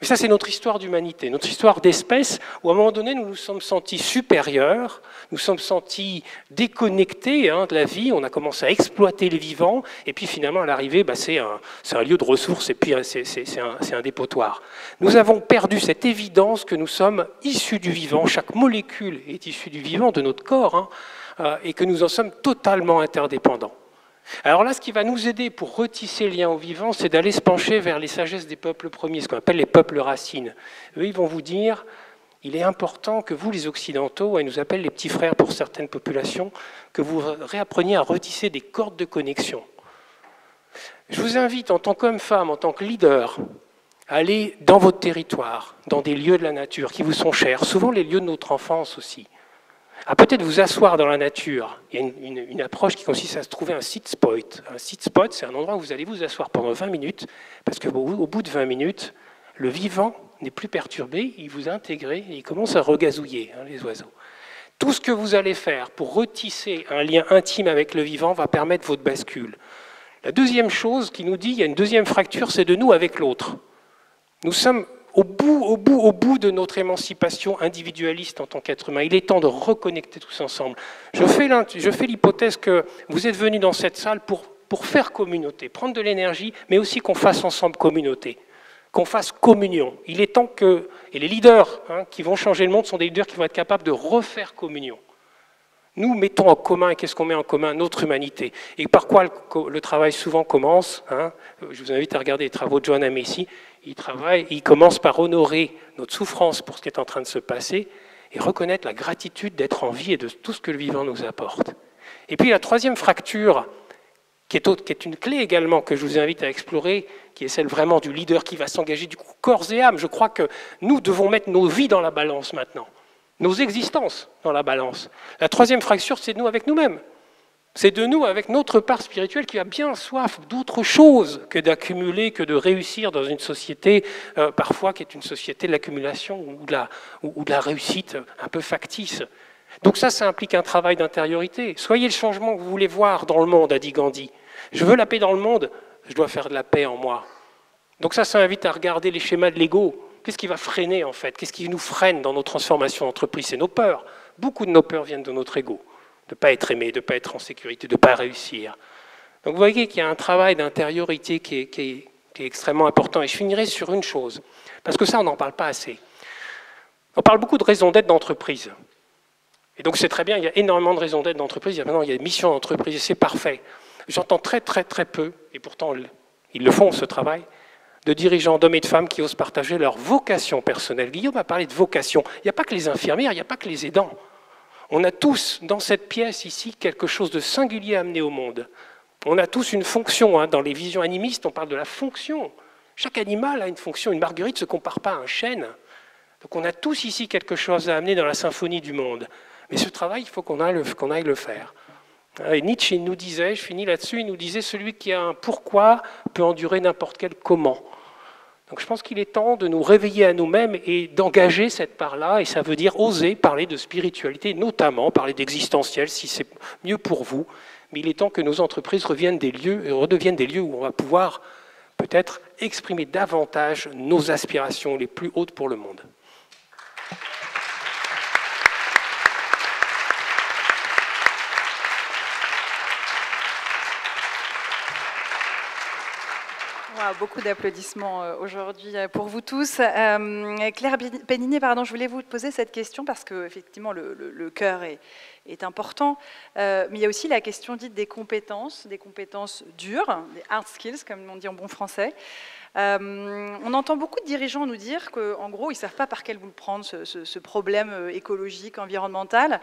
Mais ça, c'est notre histoire d'humanité, notre histoire d'espèce, où à un moment donné, nous nous sommes sentis supérieurs, nous sommes sentis déconnectés de la vie, on a commencé à exploiter les vivants, et puis finalement, à l'arrivée, c'est un lieu de ressources, et puis c'est un dépotoir. Nous avons perdu cette évidence que nous sommes issus du vivant, chaque molécule est issue du vivant, de notre corps, et que nous en sommes totalement interdépendants. Alors là, ce qui va nous aider pour retisser le lien au vivant, c'est d'aller se pencher vers les sagesses des peuples premiers, ce qu'on appelle les peuples racines. Eux, ils vont vous dire, il est important que vous, les Occidentaux, et ils nous appellent les petits frères pour certaines populations, que vous réappreniez à retisser des cordes de connexion. Je vous invite, en tant qu'homme, femme, en tant que leader, à aller dans votre territoire, dans des lieux de la nature qui vous sont chers, souvent les lieux de notre enfance aussi. À peut-être vous asseoir dans la nature. Il y a une approche qui consiste à se trouver un sit spot. Un sit spot, c'est un endroit où vous allez vous asseoir pendant 20 minutes, parce qu'au bout de 20 minutes, le vivant n'est plus perturbé, il vous a intégré et il commence à regazouiller, les oiseaux. Tout ce que vous allez faire pour retisser un lien intime avec le vivant va permettre votre bascule. La deuxième chose qui nous dit, il y a une deuxième fracture, c'est de nous avec l'autre. Nous sommes au bout de notre émancipation individualiste en tant qu'être humain. Il est temps de reconnecter tous ensemble. Je fais l'hypothèse que vous êtes venus dans cette salle pour faire communauté, prendre de l'énergie, mais aussi qu'on fasse ensemble communauté, qu'on fasse communion. Il est temps que... Et les leaders qui vont changer le monde sont des leaders qui vont être capables de refaire communion. Nous mettons en commun, et qu'est-ce qu'on met en commun? Notre humanité. Et par quoi le travail souvent commence? Je vous invite à regarder les travaux de Joanna Macy. Il commence par honorer notre souffrance pour ce qui est en train de se passer et reconnaître la gratitude d'être en vie et de tout ce que le vivant nous apporte. Et puis la troisième fracture, qui est une clé également que je vous invite à explorer, qui est celle vraiment du leader qui va s'engager du coup corps et âme. Je crois que nous devons mettre nos vies dans la balance maintenant, nos existences dans la balance. La troisième fracture, c'est de nous avec nous-mêmes. C'est de nous avec notre part spirituelle qui a bien soif d'autre chose que d'accumuler, que de réussir dans une société, parfois qui est une société de l'accumulation ou de la réussite un peu factice. Donc ça implique un travail d'intériorité. Soyez le changement que vous voulez voir dans le monde, a dit Gandhi. Je veux la paix dans le monde, je dois faire de la paix en moi. Donc ça invite à regarder les schémas de l'ego. Qu'est-ce qui va freiner en fait? Qu'est-ce qui nous freine dans nos transformations d'entreprise? C'est nos peurs. Beaucoup de nos peurs viennent de notre ego. De ne pas être aimé, de ne pas être en sécurité, de ne pas réussir. Donc vous voyez qu'il y a un travail d'intériorité qui est extrêmement important. Et je finirai sur une chose, parce que ça, on n'en parle pas assez. On parle beaucoup de raisons d'être d'entreprise. Et donc c'est très bien, il y a énormément de raisons d'être d'entreprise. Il y a des missions d'entreprise, et c'est parfait. J'entends très peu, et pourtant ils le font, ce travail, de dirigeants, d'hommes et de femmes qui osent partager leur vocation personnelle. Guillaume a parlé de vocation. Il n'y a pas que les infirmières, il n'y a pas que les aidants. On a tous, dans cette pièce ici, quelque chose de singulier à amener au monde. On a tous une fonction. Dans les visions animistes, on parle de la fonction. Chaque animal a une fonction. Une marguerite ne se compare pas à un chêne. Donc on a tous ici quelque chose à amener dans la symphonie du monde. Mais ce travail, il faut qu'on aille le faire. Et Nietzsche nous disait, je finis là-dessus, il nous disait « Celui qui a un pourquoi peut endurer n'importe quel comment ». Donc je pense qu'il est temps de nous réveiller à nous-mêmes et d'engager cette part-là, et ça veut dire oser parler de spiritualité, notamment parler d'existentiel, si c'est mieux pour vous. Mais il est temps que nos entreprises redeviennent des lieux où on va pouvoir peut-être exprimer davantage nos aspirations les plus hautes pour le monde. Beaucoup d'applaudissements aujourd'hui pour vous tous. Claire Péninet, je voulais vous poser cette question parce que effectivement le cœur est important, mais il y a aussi la question dite des compétences dures, des hard skills comme on dit en bon français. On entend beaucoup de dirigeants nous dire qu'en gros, ils ne savent pas par quel bout le prendre, ce problème écologique, environnemental,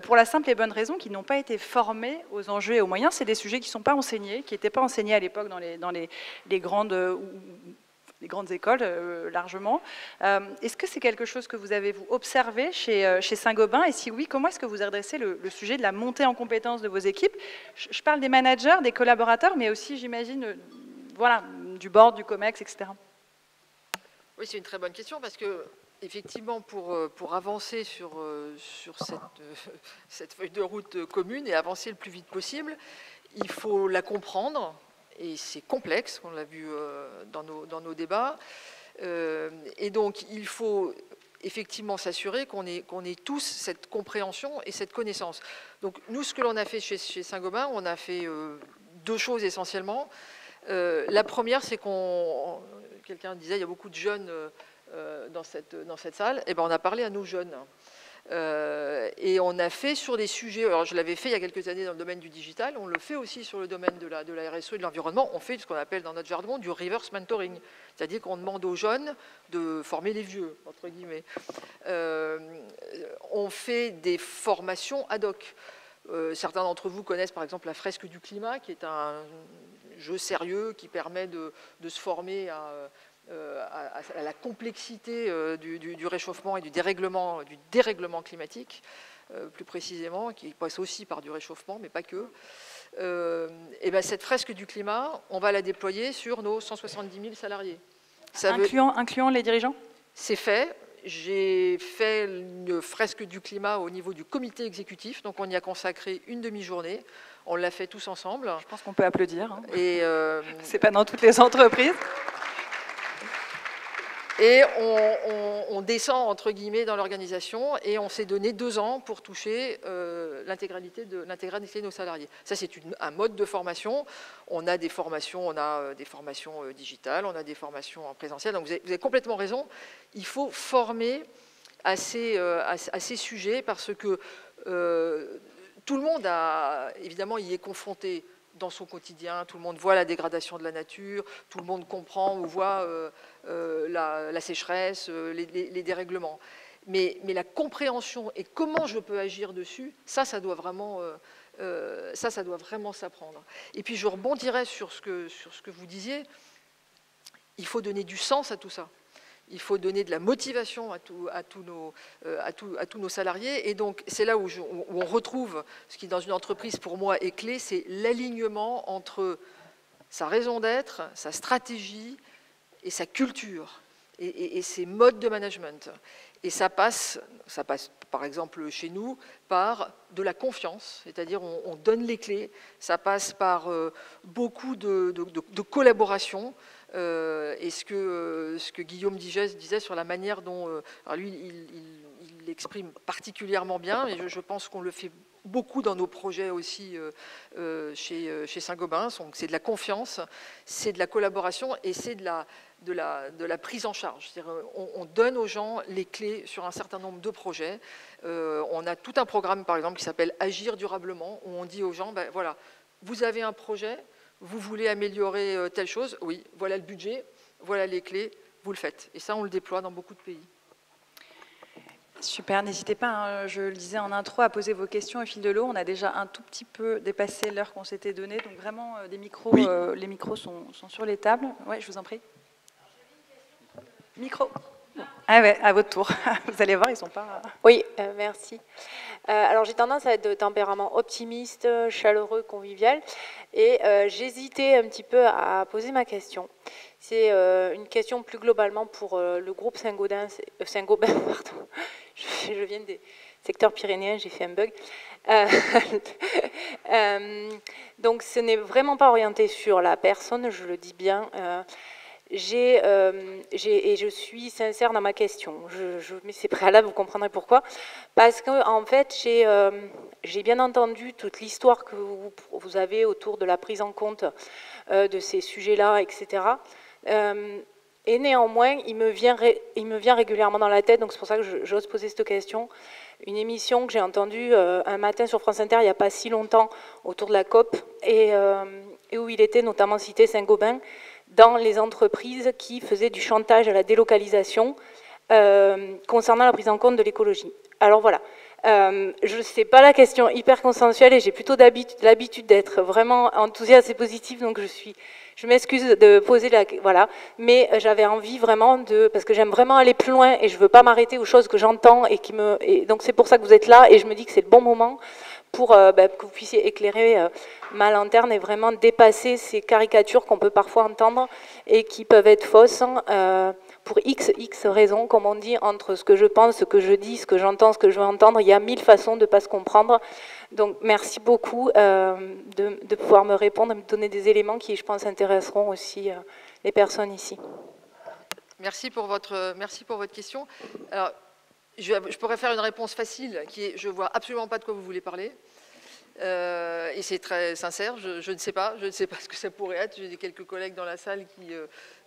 pour la simple et bonne raison qu'ils n'ont pas été formés aux enjeux et aux moyens. C'est des sujets qui ne sont pas enseignés, qui n'étaient pas enseignés à l'époque dans les grandes écoles, largement. Est-ce que c'est quelque chose que vous avez observé chez Saint-Gobain? Et si oui, comment est-ce que vous adressez le sujet de la montée en compétences de vos équipes? Je parle des managers, des collaborateurs, mais aussi, j'imagine, du board, du COMEX, etc. Oui, c'est une très bonne question parce que, effectivement, pour avancer sur cette feuille de route commune et avancer le plus vite possible, il faut la comprendre et c'est complexe, on l'a vu dans nos débats. Et donc, il faut effectivement s'assurer qu'on ait tous cette compréhension et cette connaissance. Donc, nous, ce que l'on a fait chez Saint-Gobain, on a fait 2 choses essentiellement. La première, c'est quelqu'un disait, il y a beaucoup de jeunes dans cette salle. Eh bien, on a parlé à nos jeunes. Et on a fait sur des sujets, alors je l'avais fait il y a quelques années dans le domaine du digital, on le fait aussi sur le domaine de la RSE et de l'environnement, on fait ce qu'on appelle dans notre jargon du reverse mentoring, c'est-à-dire qu'on demande aux jeunes de former les vieux, entre guillemets. On fait des formations ad hoc. Certains d'entre vous connaissent par exemple la fresque du climat, qui est un jeu sérieux qui permet de se former à la complexité du réchauffement et du dérèglement climatique, plus précisément, qui passe aussi par du réchauffement, mais pas que. Et bien cette fresque du climat, on va la déployer sur nos 170 000 salariés. Incluant les dirigeants ? C'est fait. J'ai fait une fresque du climat au niveau du comité exécutif, donc on y a consacré une demi-journée. On l'a fait tous ensemble. Je pense qu'on peut applaudir. Hein. Et c'est pas dans toutes les entreprises. Et on descend, entre guillemets, dans l'organisation et on s'est donné 2 ans pour toucher l'intégralité de nos salariés. Ça, c'est un mode de formation. On a des formations digitales, on a des formations en présentiel. Donc, vous avez complètement raison. Il faut former à ces sujets parce que tout le monde, évidemment, y est confronté dans son quotidien, tout le monde voit la dégradation de la nature, tout le monde comprend ou voit la sécheresse, les dérèglements. Mais la compréhension et comment je peux agir dessus, ça doit vraiment s'apprendre. Et puis je rebondirais sur ce que vous disiez, il faut donner du sens à tout ça. Il faut donner de la motivation à tous nos salariés. Et donc, c'est là où on retrouve ce qui, dans une entreprise, pour moi, est clé, c'est l'alignement entre sa raison d'être, sa stratégie et sa culture et ses modes de management. Et ça passe, par exemple, chez nous, par de la confiance, c'est-à-dire on donne les clés. Ça passe par beaucoup de collaboration. Et ce que Guillaume disait sur la manière dont, alors lui, il l'exprime particulièrement bien, et je pense qu'on le fait beaucoup dans nos projets aussi chez Saint-Gobain. C'est de la confiance, c'est de la collaboration et c'est de la prise en charge. On donne aux gens les clés sur un certain nombre de projets. On a tout un programme, par exemple, qui s'appelle Agir durablement, où on dit aux gens, ben, voilà, vous avez un projet, vous voulez améliorer telle chose, oui, voilà le budget, voilà les clés, vous le faites. Et ça, on le déploie dans beaucoup de pays. Super, n'hésitez pas, hein, je le disais en intro, à poser vos questions au fil de l'eau. On a déjà un tout petit peu dépassé l'heure qu'on s'était donnée, donc vraiment, les micros sont sur les tables. Oui, je vous en prie. Micro. Ah ouais, à votre tour. Vous allez voir, ils sont pas... Oui, merci. Alors j'ai tendance à être de tempérament optimiste, chaleureux, convivial, et j'hésitais un petit peu à poser ma question. C'est une question plus globalement pour le groupe Saint-Gobain, pardon. Je viens des secteurs pyrénéens, j'ai fait un bug. Donc ce n'est vraiment pas orienté sur la personne, je le dis bien. Et je suis sincère dans ma question. Je mets ces préalables, vous comprendrez pourquoi. Parce qu'en fait, j'ai bien entendu toute l'histoire que vous avez autour de la prise en compte de ces sujets-là, etc. Et néanmoins, il me vient régulièrement dans la tête, donc c'est pour ça que j'ose poser cette question, une émission que j'ai entendue un matin sur France Inter il n'y a pas si longtemps autour de la COP, et où il était notamment cité Saint-Gobain, dans les entreprises qui faisaient du chantage à la délocalisation concernant la prise en compte de l'écologie. Alors voilà, je ne sais pas la question hyper consensuelle et j'ai plutôt l'habitude d'être vraiment enthousiaste et positive, donc je m'excuse de poser la... Voilà, mais j'avais envie vraiment parce que j'aime vraiment aller plus loin et je ne veux pas m'arrêter aux choses que j'entends et donc c'est pour ça que vous êtes là et je me dis que c'est le bon moment pour que vous puissiez éclairer ma lanterne et vraiment dépasser ces caricatures qu'on peut parfois entendre et qui peuvent être fausses pour x raisons, comme on dit, entre ce que je pense, ce que je dis, ce que j'entends, ce que je veux entendre, il y a 1000 façons de ne pas se comprendre. Donc merci beaucoup de pouvoir me répondre, me donner des éléments qui, je pense, intéresseront aussi les personnes ici. Merci pour votre question. Alors, je pourrais faire une réponse facile, qui est, je ne vois absolument pas de quoi vous voulez parler. Et c'est très sincère, je ne sais pas ce que ça pourrait être. J'ai quelques collègues dans la salle qui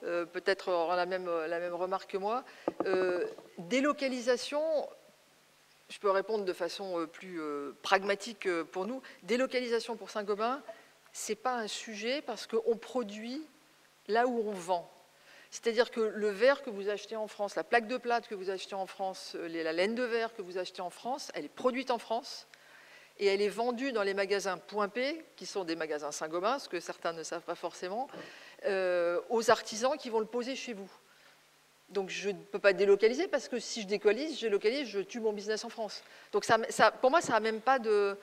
peut-être auront la même remarque que moi. Délocalisation, je peux répondre de façon plus pragmatique pour nous. Délocalisation pour Saint-Gobain, ce n'est pas un sujet parce qu'on produit là où on vend. C'est-à-dire que le verre que vous achetez en France, la plaque de plâtre que vous achetez en France, la laine de verre que vous achetez en France, elle est produite en France et elle est vendue dans les magasins Point P, qui sont des magasins Saint-Gobain, ce que certains ne savent pas forcément, aux artisans qui vont le poser chez vous. Donc je ne peux pas délocaliser parce que si je délocalise, je tue mon business en France. Donc pour moi, ça n'a même pas de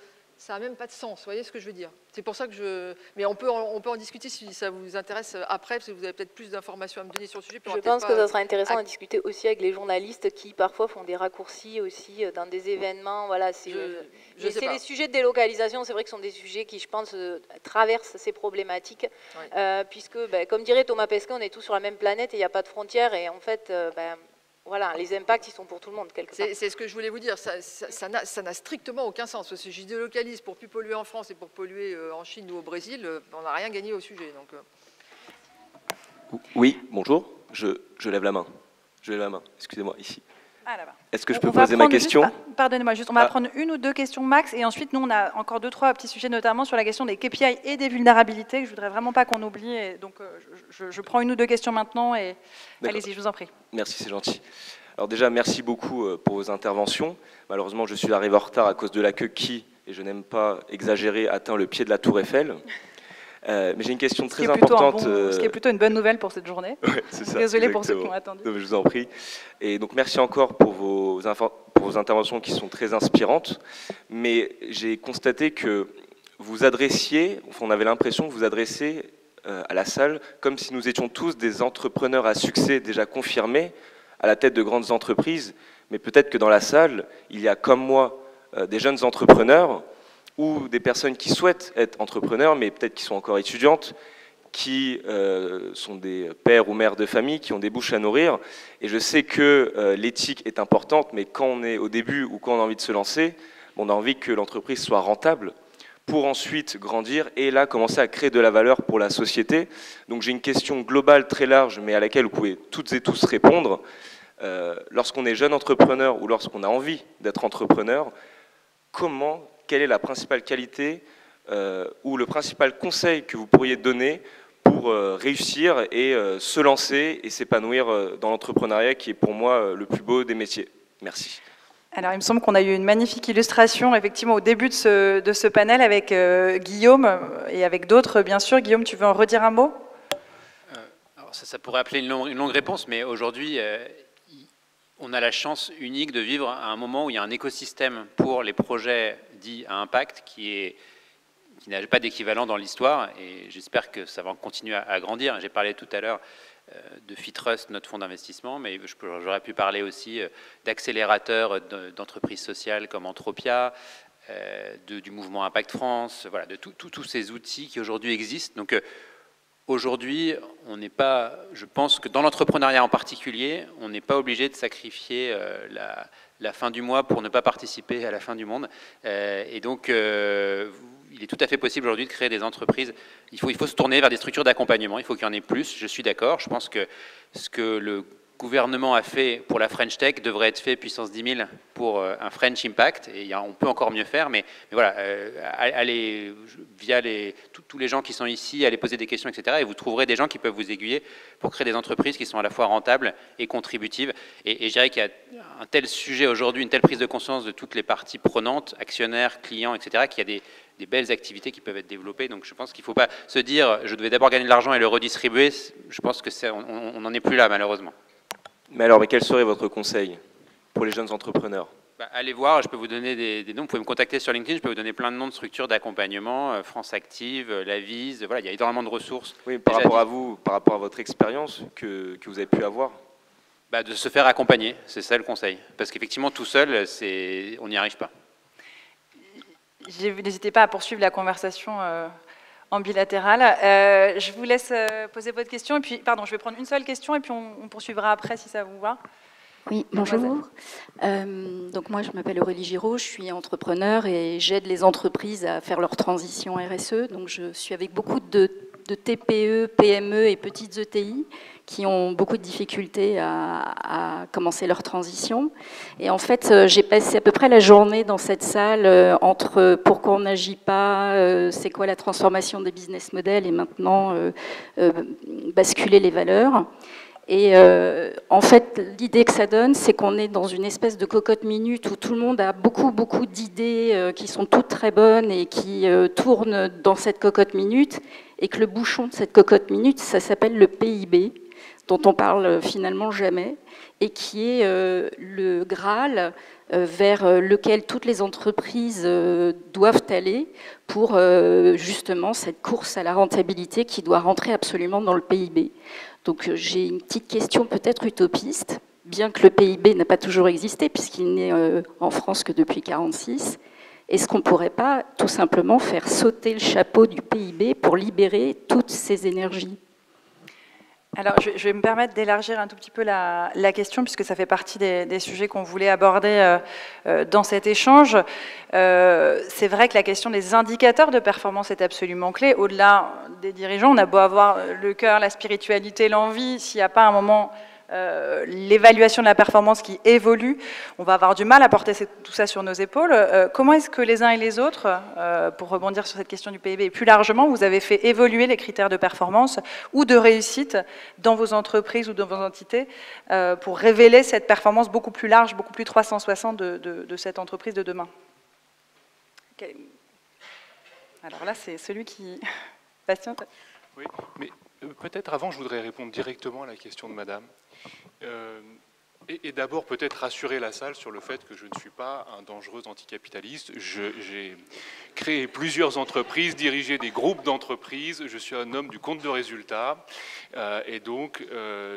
sens, vous voyez ce que je veux dire? C'est pour ça que Mais on peut en discuter si ça vous intéresse après, parce que vous avez peut-être plus d'informations à me donner sur le sujet. Je pense que ça sera intéressant à discuter aussi avec les journalistes qui parfois font des raccourcis aussi dans des événements. Voilà, c'est les sujets de délocalisation, c'est vrai que ce sont des sujets qui, je pense, traversent ces problématiques, oui. Puisque, comme dirait Thomas Pesquet, on est tous sur la même planète et il n'y a pas de frontières, et en fait... voilà, les impacts, ils sont pour tout le monde, quelque part. C'est ce que je voulais vous dire. Ça n'a strictement aucun sens. Parce que si je délocalise pour plus polluer en France et pour polluer en Chine ou au Brésil, on n'a rien gagné au sujet. Donc, Oui, bonjour. Je lève la main. Excusez-moi, ici. Ah, là-bas. Est-ce que je peux poser ma question? Pardonnez-moi, on va prendre une ou deux questions max, et ensuite, nous, on a encore 2-3 petits sujets, notamment sur la question des KPI et des vulnérabilités, que je ne voudrais vraiment pas qu'on oublie. Et donc, je prends une ou deux questions maintenant, et allez-y, je vous en prie. Merci, c'est gentil. Alors déjà, merci beaucoup pour vos interventions. Malheureusement, je suis arrivé en retard à cause de la queue qui, et je n'aime pas exagérer, atteint le pied de la Tour Eiffel. Mais j'ai une question très importante. Ce qui est plutôt une bonne nouvelle pour cette journée. Ouais, c'est ça, désolé pour ceux qui ont attendu. Non, je vous en prie. Et donc merci encore pour vos interventions qui sont très inspirantes. Mais j'ai constaté que vous adressiez, on avait l'impression que vous adressiez à la salle comme si nous étions tous des entrepreneurs à succès déjà confirmés à la tête de grandes entreprises. Mais peut-être que dans la salle, il y a comme moi des jeunes entrepreneurs ou des personnes qui souhaitent être entrepreneurs, mais peut-être qui sont encore étudiantes, qui sont des pères ou mères de famille, qui ont des bouches à nourrir. Et je sais que l'éthique est importante, mais quand on est au début ou quand on a envie de se lancer, on a envie que l'entreprise soit rentable pour ensuite grandir et là commencer à créer de la valeur pour la société. Donc j'ai une question globale très large, mais à laquelle vous pouvez toutes et tous répondre. Lorsqu'on est jeune entrepreneur ou lorsqu'on a envie d'être entrepreneur, quelle est la principale qualité ou le principal conseil que vous pourriez donner pour réussir et se lancer et s'épanouir dans l'entrepreneuriat qui est pour moi le plus beau des métiers? Merci. Alors, il me semble qu'on a eu une magnifique illustration, effectivement, au début de ce panel avec Guillaume et avec d'autres, bien sûr. Guillaume, tu veux en redire un mot? Alors ça pourrait appeler une longue réponse, mais aujourd'hui, on a la chance unique de vivre à un moment où il y a un écosystème pour les projets dits à impact qui n'a pas d'équivalent dans l'histoire, et j'espère que ça va continuer à grandir. J'ai parlé tout à l'heure de FitTrust, notre fonds d'investissement, mais j'aurais pu parler aussi d'accélérateurs d'entreprises sociales comme Entropia, du mouvement Impact France, voilà, de tous ces outils qui aujourd'hui existent. Donc aujourd'hui, on n'est pas, je pense que dans l'entrepreneuriat en particulier, on n'est pas obligé de sacrifier la fin du mois pour ne pas participer à la fin du monde. Et donc, il est tout à fait possible aujourd'hui de créer des entreprises. Il faut se tourner vers des structures d'accompagnement, il faut qu'il y en ait plus, je suis d'accord. Je pense que ce que le gouvernement a fait pour la French Tech devrait être fait puissance 10 000 pour un French Impact, et on peut encore mieux faire, mais voilà, allez via tous les gens qui sont ici, allez poser des questions, etc., et vous trouverez des gens qui peuvent vous aiguiller pour créer des entreprises qui sont à la fois rentables et contributives. Et je dirais qu'il y a un tel sujet aujourd'hui, une telle prise de conscience de toutes les parties prenantes, actionnaires, clients, etc., qu'il y a des belles activités qui peuvent être développées. Donc je pense qu'il ne faut pas se dire je devais d'abord gagner de l'argent et le redistribuer. Je pense que on n'en est plus là, malheureusement. Mais alors, quel serait votre conseil pour les jeunes entrepreneurs? Allez voir, je peux vous donner des noms, vous pouvez me contacter sur LinkedIn, je peux vous donner plein de noms de structures d'accompagnement, France Active, La Vise, voilà, il y a énormément de ressources. Oui, par rapport à vous, par rapport à votre expérience que vous avez pu avoir. De se faire accompagner, c'est ça le conseil. Parce qu'effectivement, tout seul, on n'y arrive pas. N'hésitez pas à poursuivre la conversation en bilatéral. Je vous laisse poser votre question. Et puis, pardon, je vais prendre une seule question et puis on poursuivra après si ça vous va. Oui, bonjour. Donc moi, je m'appelle Aurélie Giraud, je suis entrepreneur et j'aide les entreprises à faire leur transition RSE. Donc je suis avec beaucoup de TPE, PME et petites ETI qui ont beaucoup de difficultés à commencer leur transition. Et en fait, j'ai passé à peu près la journée dans cette salle entre pourquoi on n'agit pas, c'est quoi la transformation des business models et maintenant basculer les valeurs. Et en fait, l'idée que ça donne, c'est qu'on est dans une espèce de cocotte minute où tout le monde a beaucoup d'idées qui sont toutes très bonnes et qui tournent dans cette cocotte minute, et que le bouchon de cette cocotte minute, ça s'appelle le PIB, dont on parle finalement jamais, et qui est le Graal vers lequel toutes les entreprises doivent aller pour justement cette course à la rentabilité qui doit rentrer absolument dans le PIB. Donc j'ai une petite question peut-être utopiste, bien que le PIB n'a pas toujours existé, puisqu'il n'est en France que depuis 1946. Est-ce qu'on ne pourrait pas tout simplement faire sauter le chapeau du PIB pour libérer toutes ces énergies ? Alors, je vais me permettre d'élargir un tout petit peu la question, puisque ça fait partie des sujets qu'on voulait aborder dans cet échange. C'est vrai que la question des indicateurs de performance est absolument clé. Au-delà des dirigeants, on a beau avoir le cœur, la spiritualité, l'envie, s'il n'y a pas un moment l'évaluation de la performance qui évolue, on va avoir du mal à porter tout ça sur nos épaules. Comment est-ce que les uns et les autres, pour rebondir sur cette question du PIB, et plus largement, vous avez fait évoluer les critères de performance ou de réussite dans vos entreprises ou dans vos entités pour révéler cette performance beaucoup plus large, beaucoup plus 360 de cette entreprise de demain? Alors là, c'est celui qui... Bastien? Oui, mais peut-être avant, je voudrais répondre directement à la question de madame. Et d'abord, peut-être rassurer la salle sur le fait que je ne suis pas un dangereux anticapitaliste. J'ai créé plusieurs entreprises, dirigé des groupes d'entreprises. Je suis un homme du compte de résultats. Et donc,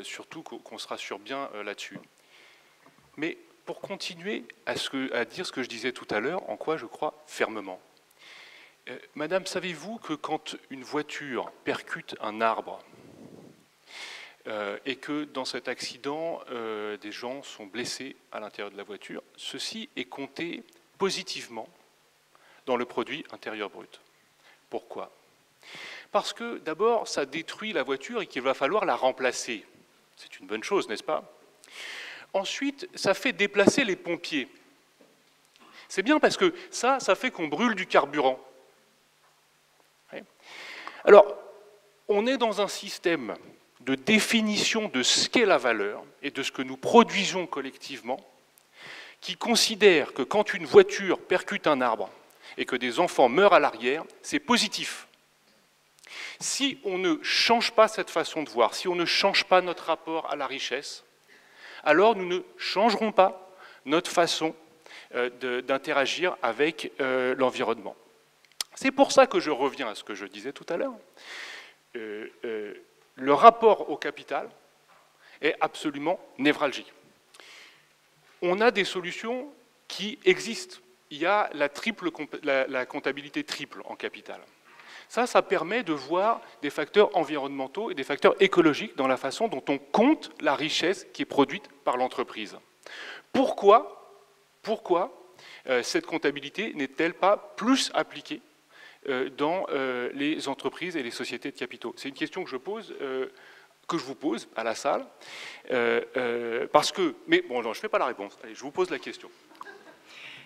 surtout qu'on se rassure bien là-dessus. Mais pour continuer à dire ce que je disais tout à l'heure, en quoi je crois fermement. Madame, savez-vous que quand une voiture percute un arbre, et que dans cet accident, des gens sont blessés à l'intérieur de la voiture, ceci est compté positivement dans le produit intérieur brut. Pourquoi? Parce que d'abord, ça détruit la voiture et qu'il va falloir la remplacer. C'est une bonne chose, n'est-ce pas? Ensuite, ça fait déplacer les pompiers. C'est bien parce que ça fait qu'on brûle du carburant. Alors, on est dans un système de définition de ce qu'est la valeur et de ce que nous produisons collectivement, qui considère que quand une voiture percute un arbre et que des enfants meurent à l'arrière, c'est positif. Si on ne change pas cette façon de voir, si on ne change pas notre rapport à la richesse, alors nous ne changerons pas notre façon d'interagir avec l'environnement. C'est pour ça que je reviens à ce que je disais tout à l'heure. Le rapport au capital est absolument névralgique. On a des solutions qui existent. Il y a la comptabilité triple en capital. Ça permet de voir des facteurs environnementaux et des facteurs écologiques dans la façon dont on compte la richesse qui est produite par l'entreprise. Pourquoi cette comptabilité n'est-elle pas plus appliquée dans les entreprises et les sociétés de capitaux? C'est une question que je vous pose à la salle, parce que... Mais bon, non, je ne fais pas la réponse. Allez, je vous pose la question.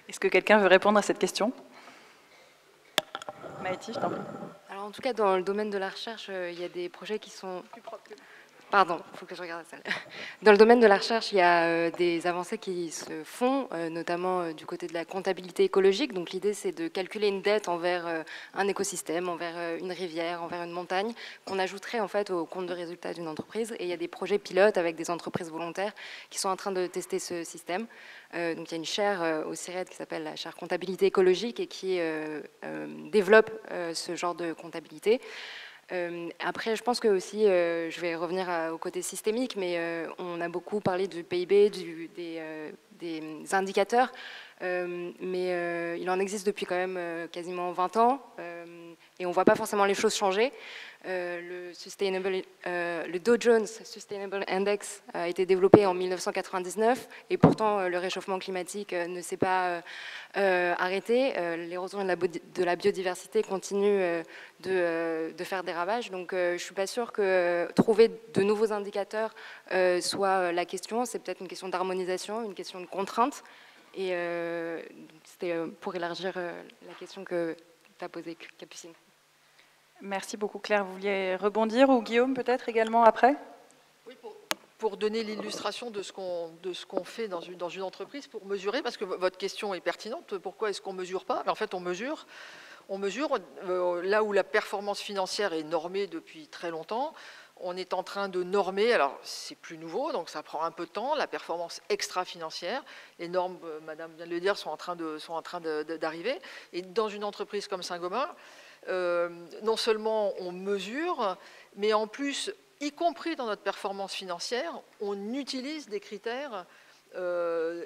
Est-ce que quelqu'un veut répondre à cette question? Maïti, je t'en prie. Alors en tout cas, dans le domaine de la recherche, il y a des projets qui sont... Pardon, il faut que je regarde la salle. Dans le domaine de la recherche, il y a des avancées qui se font, notamment du côté de la comptabilité écologique. Donc l'idée, c'est de calculer une dette envers un écosystème, envers une rivière, envers une montagne, qu'on ajouterait en fait au compte de résultat d'une entreprise. Et il y a des projets pilotes avec des entreprises volontaires qui sont en train de tester ce système. Donc il y a une chaire au CIRED qui s'appelle la chaire comptabilité écologique et qui développe ce genre de comptabilité. Après, je pense que aussi, je vais revenir au côté systémique, mais on a beaucoup parlé du PIB, des indicateurs, mais il en existe depuis quand même quasiment 20 ans, et on ne voit pas forcément les choses changer. Le Dow Jones Sustainable Index a été développé en 1999 et pourtant le réchauffement climatique ne s'est pas arrêté. L'érosion de la biodiversité continue de faire des ravages. Donc je ne suis pas sûre que trouver de nouveaux indicateurs soit la question. C'est peut-être une question d'harmonisation, une question de contrainte. Et c'était pour élargir la question que tu as posée, Capucine. Merci beaucoup Claire. Vous vouliez rebondir ou Guillaume peut-être également après? Oui, pour donner l'illustration de ce qu'on fait dans une entreprise pour mesurer, parce que votre question est pertinente, pourquoi est-ce qu'on ne mesure pas? En fait, on mesure là où la performance financière est normée depuis très longtemps. On est en train de normer, alors c'est plus nouveau, donc ça prend un peu de temps, la performance extra-financière. Les normes, Madame vient de le dire, sont en train d'arriver. Et dans une entreprise comme Saint-Gobain, non seulement on mesure, mais en plus, y compris dans notre performance financière, on utilise des critères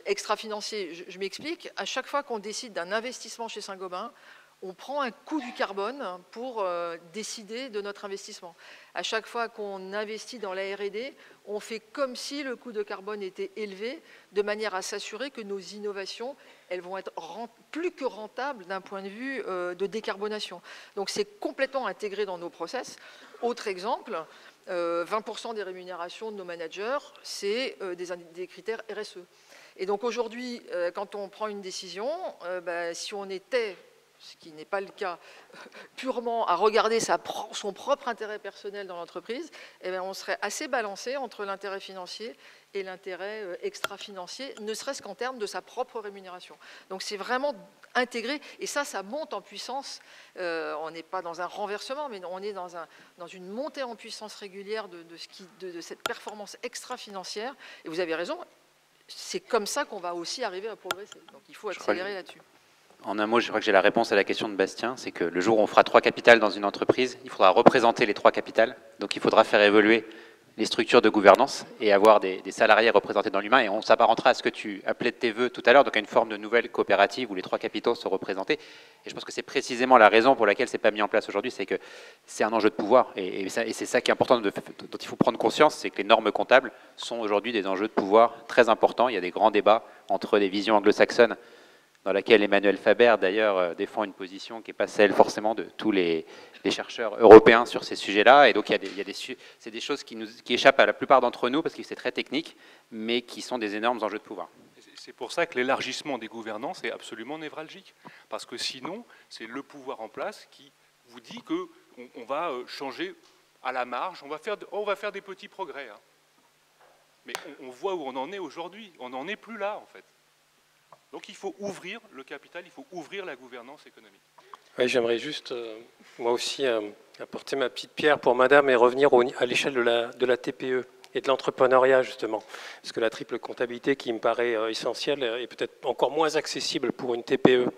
extra-financiers. Je m'explique, à chaque fois qu'on décide d'un investissement chez Saint-Gobain, on prend un coût du carbone pour décider de notre investissement. À chaque fois qu'on investit dans la R&D, on fait comme si le coût de carbone était élevé, de manière à s'assurer que nos innovations, elles vont être plus que rentables d'un point de vue de décarbonation. Donc c'est complètement intégré dans nos process. Autre exemple, 20% des rémunérations de nos managers, c'est des critères RSE. Et donc aujourd'hui, quand on prend une décision, si on était, ce qui n'est pas le cas, purement à regarder son propre intérêt personnel dans l'entreprise, on serait assez balancé entre l'intérêt financier et l'intérêt extra-financier, ne serait-ce qu'en termes de sa propre rémunération. Donc c'est vraiment intégré, et ça monte en puissance. On n'est pas dans un renversement, mais on est dans une montée en puissance régulière de cette performance extra-financière. Et vous avez raison, c'est comme ça qu'on va aussi arriver à progresser. Donc il faut accélérer là-dessus. En un mot, je crois que j'ai la réponse à la question de Bastien, c'est que le jour où on fera 3 capitales dans une entreprise, il faudra représenter les 3 capitales, donc il faudra faire évoluer les structures de gouvernance et avoir des salariés représentés dans l'humain, et on s'apparentera à ce que tu appelais de tes voeux tout à l'heure, donc à une forme de nouvelle coopérative où les 3 capitaux sont représentés. Et je pense que c'est précisément la raison pour laquelle ce n'est pas mis en place aujourd'hui, c'est que c'est un enjeu de pouvoir, et c'est ça qui est important, dont il faut prendre conscience, c'est que les normes comptables sont aujourd'hui des enjeux de pouvoir très importants. Il y a des grands débats entre les visions anglo-saxonnes, dans laquelle Emmanuel Faber, d'ailleurs, défend une position qui n'est pas celle forcément de tous les chercheurs européens sur ces sujets-là. Et donc, c'est des choses qui échappent à la plupart d'entre nous, parce que c'est très technique, mais qui sont des énormes enjeux de pouvoir. C'est pour ça que l'élargissement des gouvernances est absolument névralgique. Parce que sinon, c'est le pouvoir en place qui vous dit qu'on va changer à la marge, on va faire des petits progrès. Hein. Mais on voit où on en est aujourd'hui. On n'en est plus là, en fait. Donc il faut ouvrir le capital, il faut ouvrir la gouvernance économique. Oui, j'aimerais juste, moi aussi, apporter ma petite pierre pour madame et revenir à l'échelle de la TPE et de l'entrepreneuriat, justement. Parce que la triple comptabilité, qui me paraît essentielle, est peut-être encore moins accessible pour une TPE.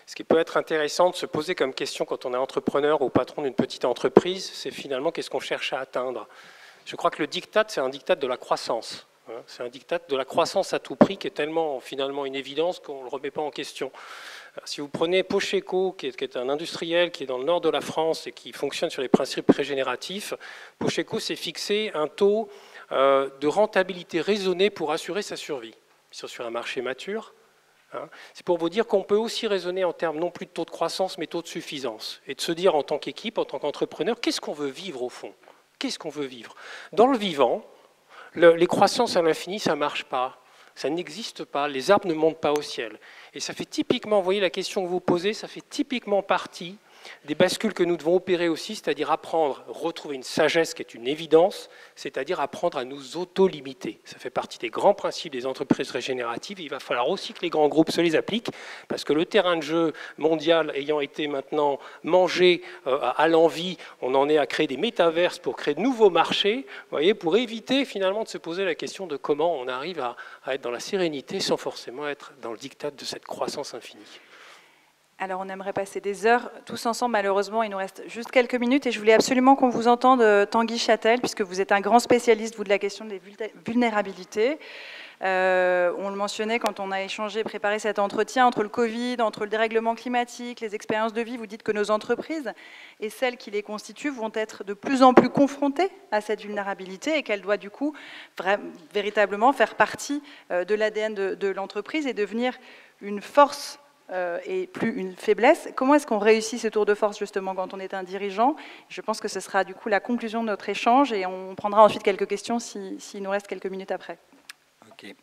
Ce qui peut être intéressant de se poser comme question quand on est entrepreneur ou patron d'une petite entreprise, c'est finalement qu'est-ce qu'on cherche à atteindre. Je crois que le diktat, c'est un diktat de la croissance. C'est un diktat de la croissance à tout prix qui est tellement finalement une évidence qu'on ne le remet pas en question. Si vous prenez Pocheco, qui est un industriel qui est dans le nord de la France et qui fonctionne sur les principes régénératifs, Pocheco s'est fixé un taux de rentabilité raisonné pour assurer sa survie. Ils sont sur un marché mature. C'est pour vous dire qu'on peut aussi raisonner en termes non plus de taux de croissance, mais taux de suffisance. Et de se dire en tant qu'équipe, en tant qu'entrepreneur, qu'est-ce qu'on veut vivre au fond? Qu'est-ce qu'on veut vivre? Dans le vivant, les croissances à l'infini, ça ne marche pas. Ça n'existe pas. Les arbres ne montent pas au ciel. Et ça fait typiquement, vous voyez la question que vous posez, ça fait typiquement partie des bascules que nous devons opérer aussi, c'est-à-dire apprendre, retrouver une sagesse qui est une évidence, c'est-à-dire apprendre à nous auto-limiter. Ça fait partie des grands principes des entreprises régénératives. Il va falloir aussi que les grands groupes se les appliquent, parce que le terrain de jeu mondial ayant été maintenant mangé à l'envi, on en est à créer des métaverses pour créer de nouveaux marchés, vous voyez, pour éviter finalement de se poser la question de comment on arrive à être dans la sérénité sans forcément être dans le diktat de cette croissance infinie. Alors, on aimerait passer des heures tous ensemble. Malheureusement, il nous reste juste quelques minutes et je voulais absolument qu'on vous entende, Tanguy Châtel, puisque vous êtes un grand spécialiste, vous, de la question des vulnérabilités. On le mentionnait quand on a échangé, préparé cet entretien, entre le Covid, entre le dérèglement climatique, les expériences de vie, vous dites que nos entreprises et celles qui les constituent vont être de plus en plus confrontées à cette vulnérabilité et qu'elle doit du coup véritablement faire partie de l'ADN de l'entreprise et devenir une force et plus une faiblesse. Comment est-ce qu'on réussit ce tour de force justement quand on est un dirigeant? Je pense que ce sera du coup la conclusion de notre échange et on prendra ensuite quelques questions s'il nous reste quelques minutes après. Ok.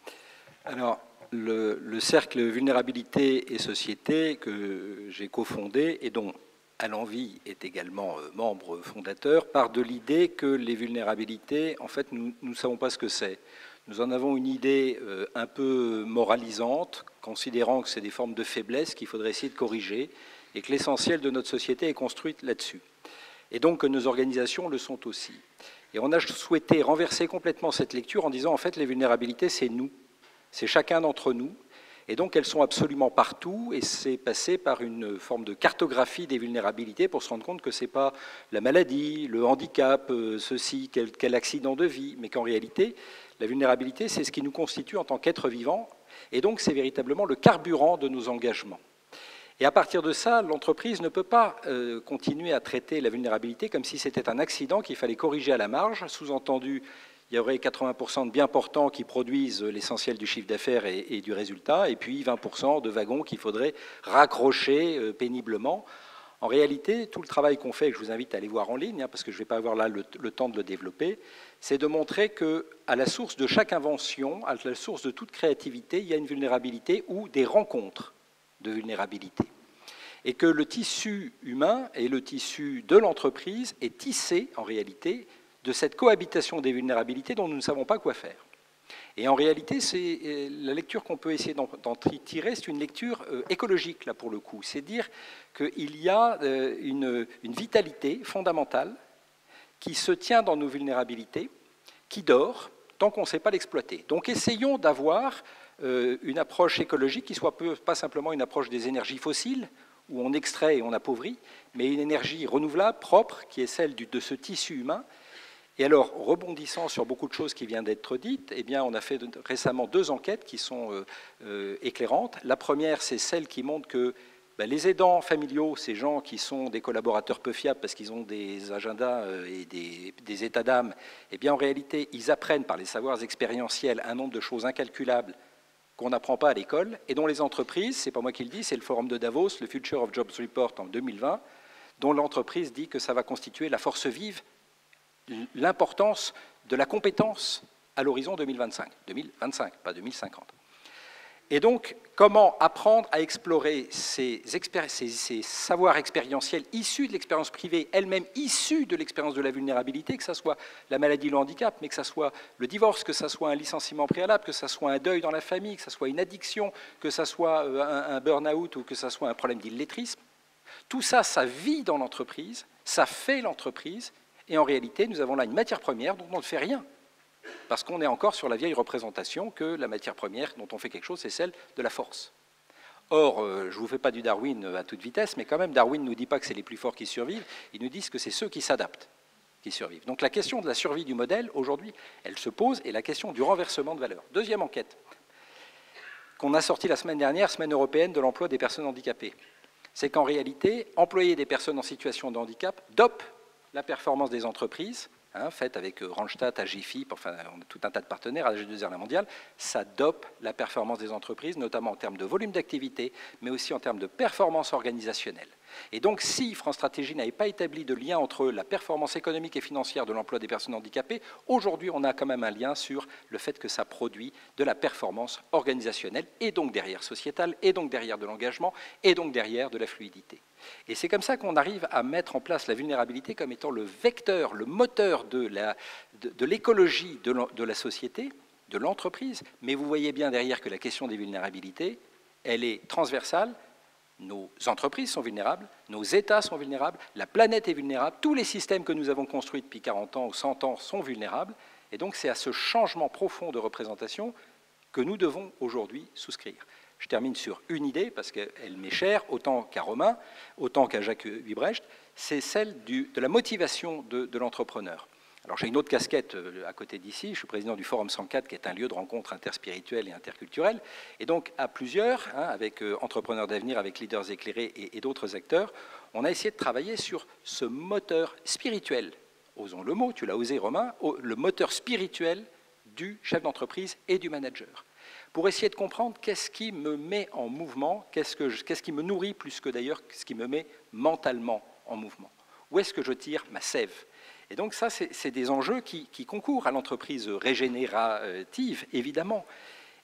Alors, le cercle vulnérabilité et société que j'ai cofondé et dont Alain Vie est également membre fondateur part de l'idée que les vulnérabilités, en fait, nous ne savons pas ce que c'est. Nous en avons une idée un peu moralisante, considérant que c'est des formes de faiblesse qu'il faudrait essayer de corriger et que l'essentiel de notre société est construite là-dessus. Et donc que nos organisations le sont aussi. Et on a souhaité renverser complètement cette lecture en disant en fait les vulnérabilités c'est nous, c'est chacun d'entre nous. Et donc elles sont absolument partout et c'est passé par une forme de cartographie des vulnérabilités pour se rendre compte que ce n'est pas la maladie, le handicap, ceci, quel accident de vie, mais qu'en réalité la vulnérabilité c'est ce qui nous constitue en tant qu'être vivant et donc c'est véritablement le carburant de nos engagements. Et à partir de ça, l'entreprise ne peut pas continuer à traiter la vulnérabilité comme si c'était un accident qu'il fallait corriger à la marge. Sous-entendu, il y aurait 80% de biens portants qui produisent l'essentiel du chiffre d'affaires et du résultat, et puis 20% de wagons qu'il faudrait raccrocher péniblement. En réalité, tout le travail qu'on fait, et que je vous invite à aller voir en ligne, parce que je ne vais pas avoir là le temps de le développer, c'est de montrer qu'à la source de chaque invention, à la source de toute créativité, il y a une vulnérabilité ou des rencontres de vulnérabilité. Et que le tissu humain et le tissu de l'entreprise est tissé, en réalité, de cette cohabitation des vulnérabilités dont nous ne savons pas quoi faire. Et en réalité, c'est la lecture qu'on peut essayer d'en tirer, c'est une lecture écologique, là, pour le coup. C'est dire qu'il y a une vitalité fondamentale qui se tient dans nos vulnérabilités, qui dort tant qu'on ne sait pas l'exploiter. Donc essayons d'avoir une approche écologique qui ne soit pas simplement une approche des énergies fossiles, où on extrait et on appauvrit, mais une énergie renouvelable, propre, qui est celle de ce tissu humain. Et alors, rebondissant sur beaucoup de choses qui viennent d'être dites, eh bien, on a fait récemment 2 enquêtes qui sont éclairantes. La première, c'est celle qui montre que les aidants familiaux, ces gens qui sont des collaborateurs peu fiables parce qu'ils ont des agendas et des états d'âme, eh bien, en réalité, ils apprennent par les savoirs expérientiels un nombre de choses incalculables qu'on n'apprend pas à l'école et dont les entreprises, c'est pas moi qui le dis, c'est le forum de Davos, le Future of Jobs Report en 2020, dont l'entreprise dit que ça va constituer la force vive, l'importance de la compétence à l'horizon 2025. 2025, pas 2050. Et donc, comment apprendre à explorer ces savoirs expérientiels issus de l'expérience privée, elle-même issue de l'expérience de la vulnérabilité, que ce soit la maladie, le handicap, mais que ce soit le divorce, que ce soit un licenciement préalable, que ce soit un deuil dans la famille, que ce soit une addiction, que ce soit un burn-out ou que ce soit un problème d'illettrisme. Tout ça, ça vit dans l'entreprise, ça fait l'entreprise, et en réalité, nous avons là une matière première dont on ne fait rien. Parce qu'on est encore sur la vieille représentation que la matière première dont on fait quelque chose, c'est celle de la force. Or, je ne vous fais pas du Darwin à toute vitesse, mais quand même, Darwin ne nous dit pas que c'est les plus forts qui survivent, il nous dit que c'est ceux qui s'adaptent qui survivent. Donc la question de la survie du modèle, aujourd'hui, elle se pose, et la question du renversement de valeur. Deuxième enquête, qu'on a sortie la semaine dernière, Semaine européenne de l'emploi des personnes handicapées. C'est qu'en réalité, employer des personnes en situation de handicap dope la performance des entreprises, faite avec Randstad, AGFIP, enfin on a tout un tas de partenaires, AG2R, la mondiale, ça dope la performance des entreprises, notamment en termes de volume d'activité, mais aussi en termes de performance organisationnelle. Et donc si France Stratégie n'avait pas établi de lien entre la performance économique et financière de l'emploi des personnes handicapées, aujourd'hui on a quand même un lien sur le fait que ça produit de la performance organisationnelle, et donc derrière sociétale, et donc derrière de l'engagement, et donc derrière de la fluidité. Et c'est comme ça qu'on arrive à mettre en place la vulnérabilité comme étant le vecteur, le moteur de l'écologie de la société, de l'entreprise. Mais vous voyez bien derrière que la question des vulnérabilités, elle est transversale. Nos entreprises sont vulnérables, nos États sont vulnérables, la planète est vulnérable, tous les systèmes que nous avons construits depuis 40 ans ou 100 ans sont vulnérables. Et donc c'est à ce changement profond de représentation que nous devons aujourd'hui souscrire. Je termine sur une idée, parce qu'elle m'est chère, autant qu'à Romain, autant qu'à Jacques Hubrecht, c'est celle de la motivation de l'entrepreneur. Alors j'ai une autre casquette à côté d'ici, je suis président du Forum 104, qui est un lieu de rencontre interspirituelle et interculturelle, et donc à plusieurs, avec Entrepreneurs d'avenir, avec Leaders éclairés et d'autres acteurs, on a essayé de travailler sur ce moteur spirituel, osons le mot, tu l'as osé Romain, le moteur spirituel du chef d'entreprise et du manager, pour essayer de comprendre qu'est-ce qui me met en mouvement, qu'est-ce qui me nourrit plus que d'ailleurs ce qui me met mentalement en mouvement. Où est-ce que je tire ma sève? Et donc ça, c'est des enjeux qui concourent à l'entreprise régénérative, évidemment.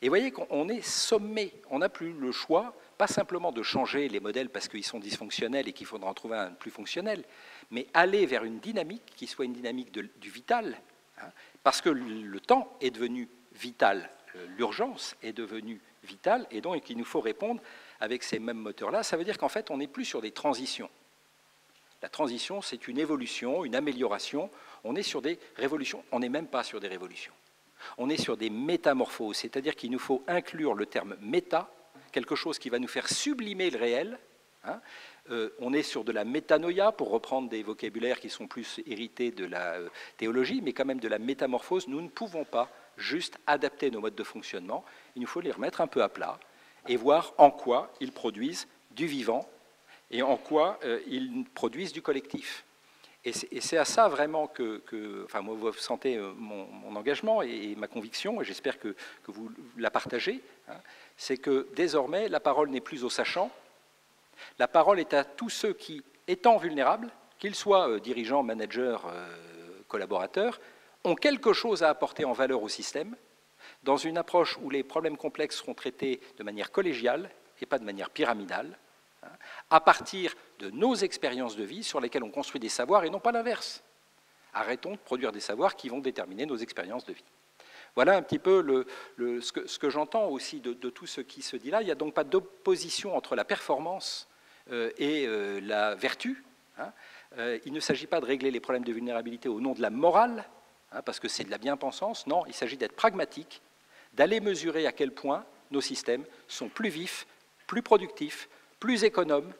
Et vous voyez qu'on est sommé, on n'a plus le choix, pas simplement de changer les modèles parce qu'ils sont dysfonctionnels et qu'il faudra en trouver un plus fonctionnel, mais aller vers une dynamique qui soit une dynamique du vital, parce que le temps est devenu vital, l'urgence est devenue vitale, et donc il nous faut répondre avec ces mêmes moteurs-là. Ça veut dire qu'en fait, on n'est plus sur des transitions. La transition, c'est une évolution, une amélioration. On est sur des révolutions. On n'est même pas sur des révolutions. On est sur des métamorphoses, c'est-à-dire qu'il nous faut inclure le terme méta, quelque chose qui va nous faire sublimer le réel. On est sur de la métanoïa, pour reprendre des vocabulaires qui sont plus hérités de la théologie, mais quand même de la métamorphose. Nous ne pouvons pas juste adapter nos modes de fonctionnement. Il nous faut les remettre un peu à plat et voir en quoi ils produisent du vivant et en quoi ils produisent du collectif. Et c'est à ça vraiment enfin, moi, vous sentez mon engagement et ma conviction, et j'espère que vous la partagez, c'est que désormais, la parole n'est plus aux sachants, la parole est à tous ceux qui, étant vulnérables, qu'ils soient dirigeants, managers, collaborateurs, ont quelque chose à apporter en valeur au système, dans une approche où les problèmes complexes seront traités de manière collégiale et pas de manière pyramidale, à partir de nos expériences de vie sur lesquelles on construit des savoirs et non pas l'inverse. Arrêtons de produire des savoirs qui vont déterminer nos expériences de vie. Voilà un petit peu ce que j'entends aussi de tout ce qui se dit là. Il n'y a donc pas d'opposition entre la performance et la vertu. Il ne s'agit pas de régler les problèmes de vulnérabilité au nom de la morale, parce que c'est de la bien-pensance. Non, il s'agit d'être pragmatique, d'aller mesurer à quel point nos systèmes sont plus vifs, plus productifs, plus économes,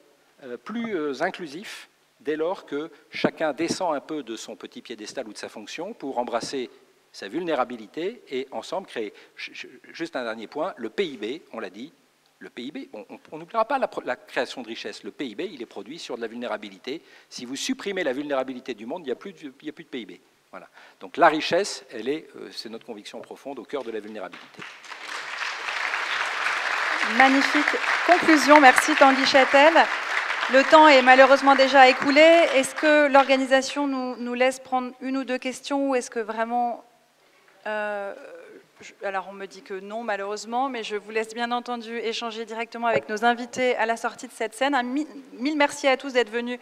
plus inclusifs, dès lors que chacun descend un peu de son petit piédestal ou de sa fonction pour embrasser sa vulnérabilité et ensemble créer. Juste un dernier point, le PIB, on l'a dit, le PIB, on n'oubliera pas la création de richesse. Le PIB, il est produit sur de la vulnérabilité. Si vous supprimez la vulnérabilité du monde, il n'y a plus de PIB. Voilà. Donc la richesse, c'est notre conviction profonde, au cœur de la vulnérabilité. Magnifique conclusion, merci Tanguy Châtel. Le temps est malheureusement déjà écoulé. Est-ce que l'organisation nous laisse prendre une ou deux questions ou est-ce que vraiment... alors on me dit que non malheureusement, mais je vous laisse bien entendu échanger directement avec nos invités à la sortie de cette scène. Mille merci à tous d'être venus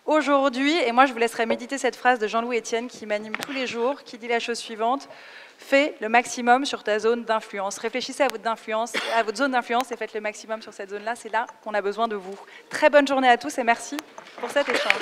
aujourd'hui. Et moi je vous laisserai méditer cette phrase de Jean-Louis Etienne qui m'anime tous les jours, qui dit la chose suivante: fais le maximum sur ta zone d'influence. Réfléchissez à votre zone d'influence et faites le maximum sur cette zone-là. C'est là qu'on a besoin de vous. Très bonne journée à tous et merci pour cet échange.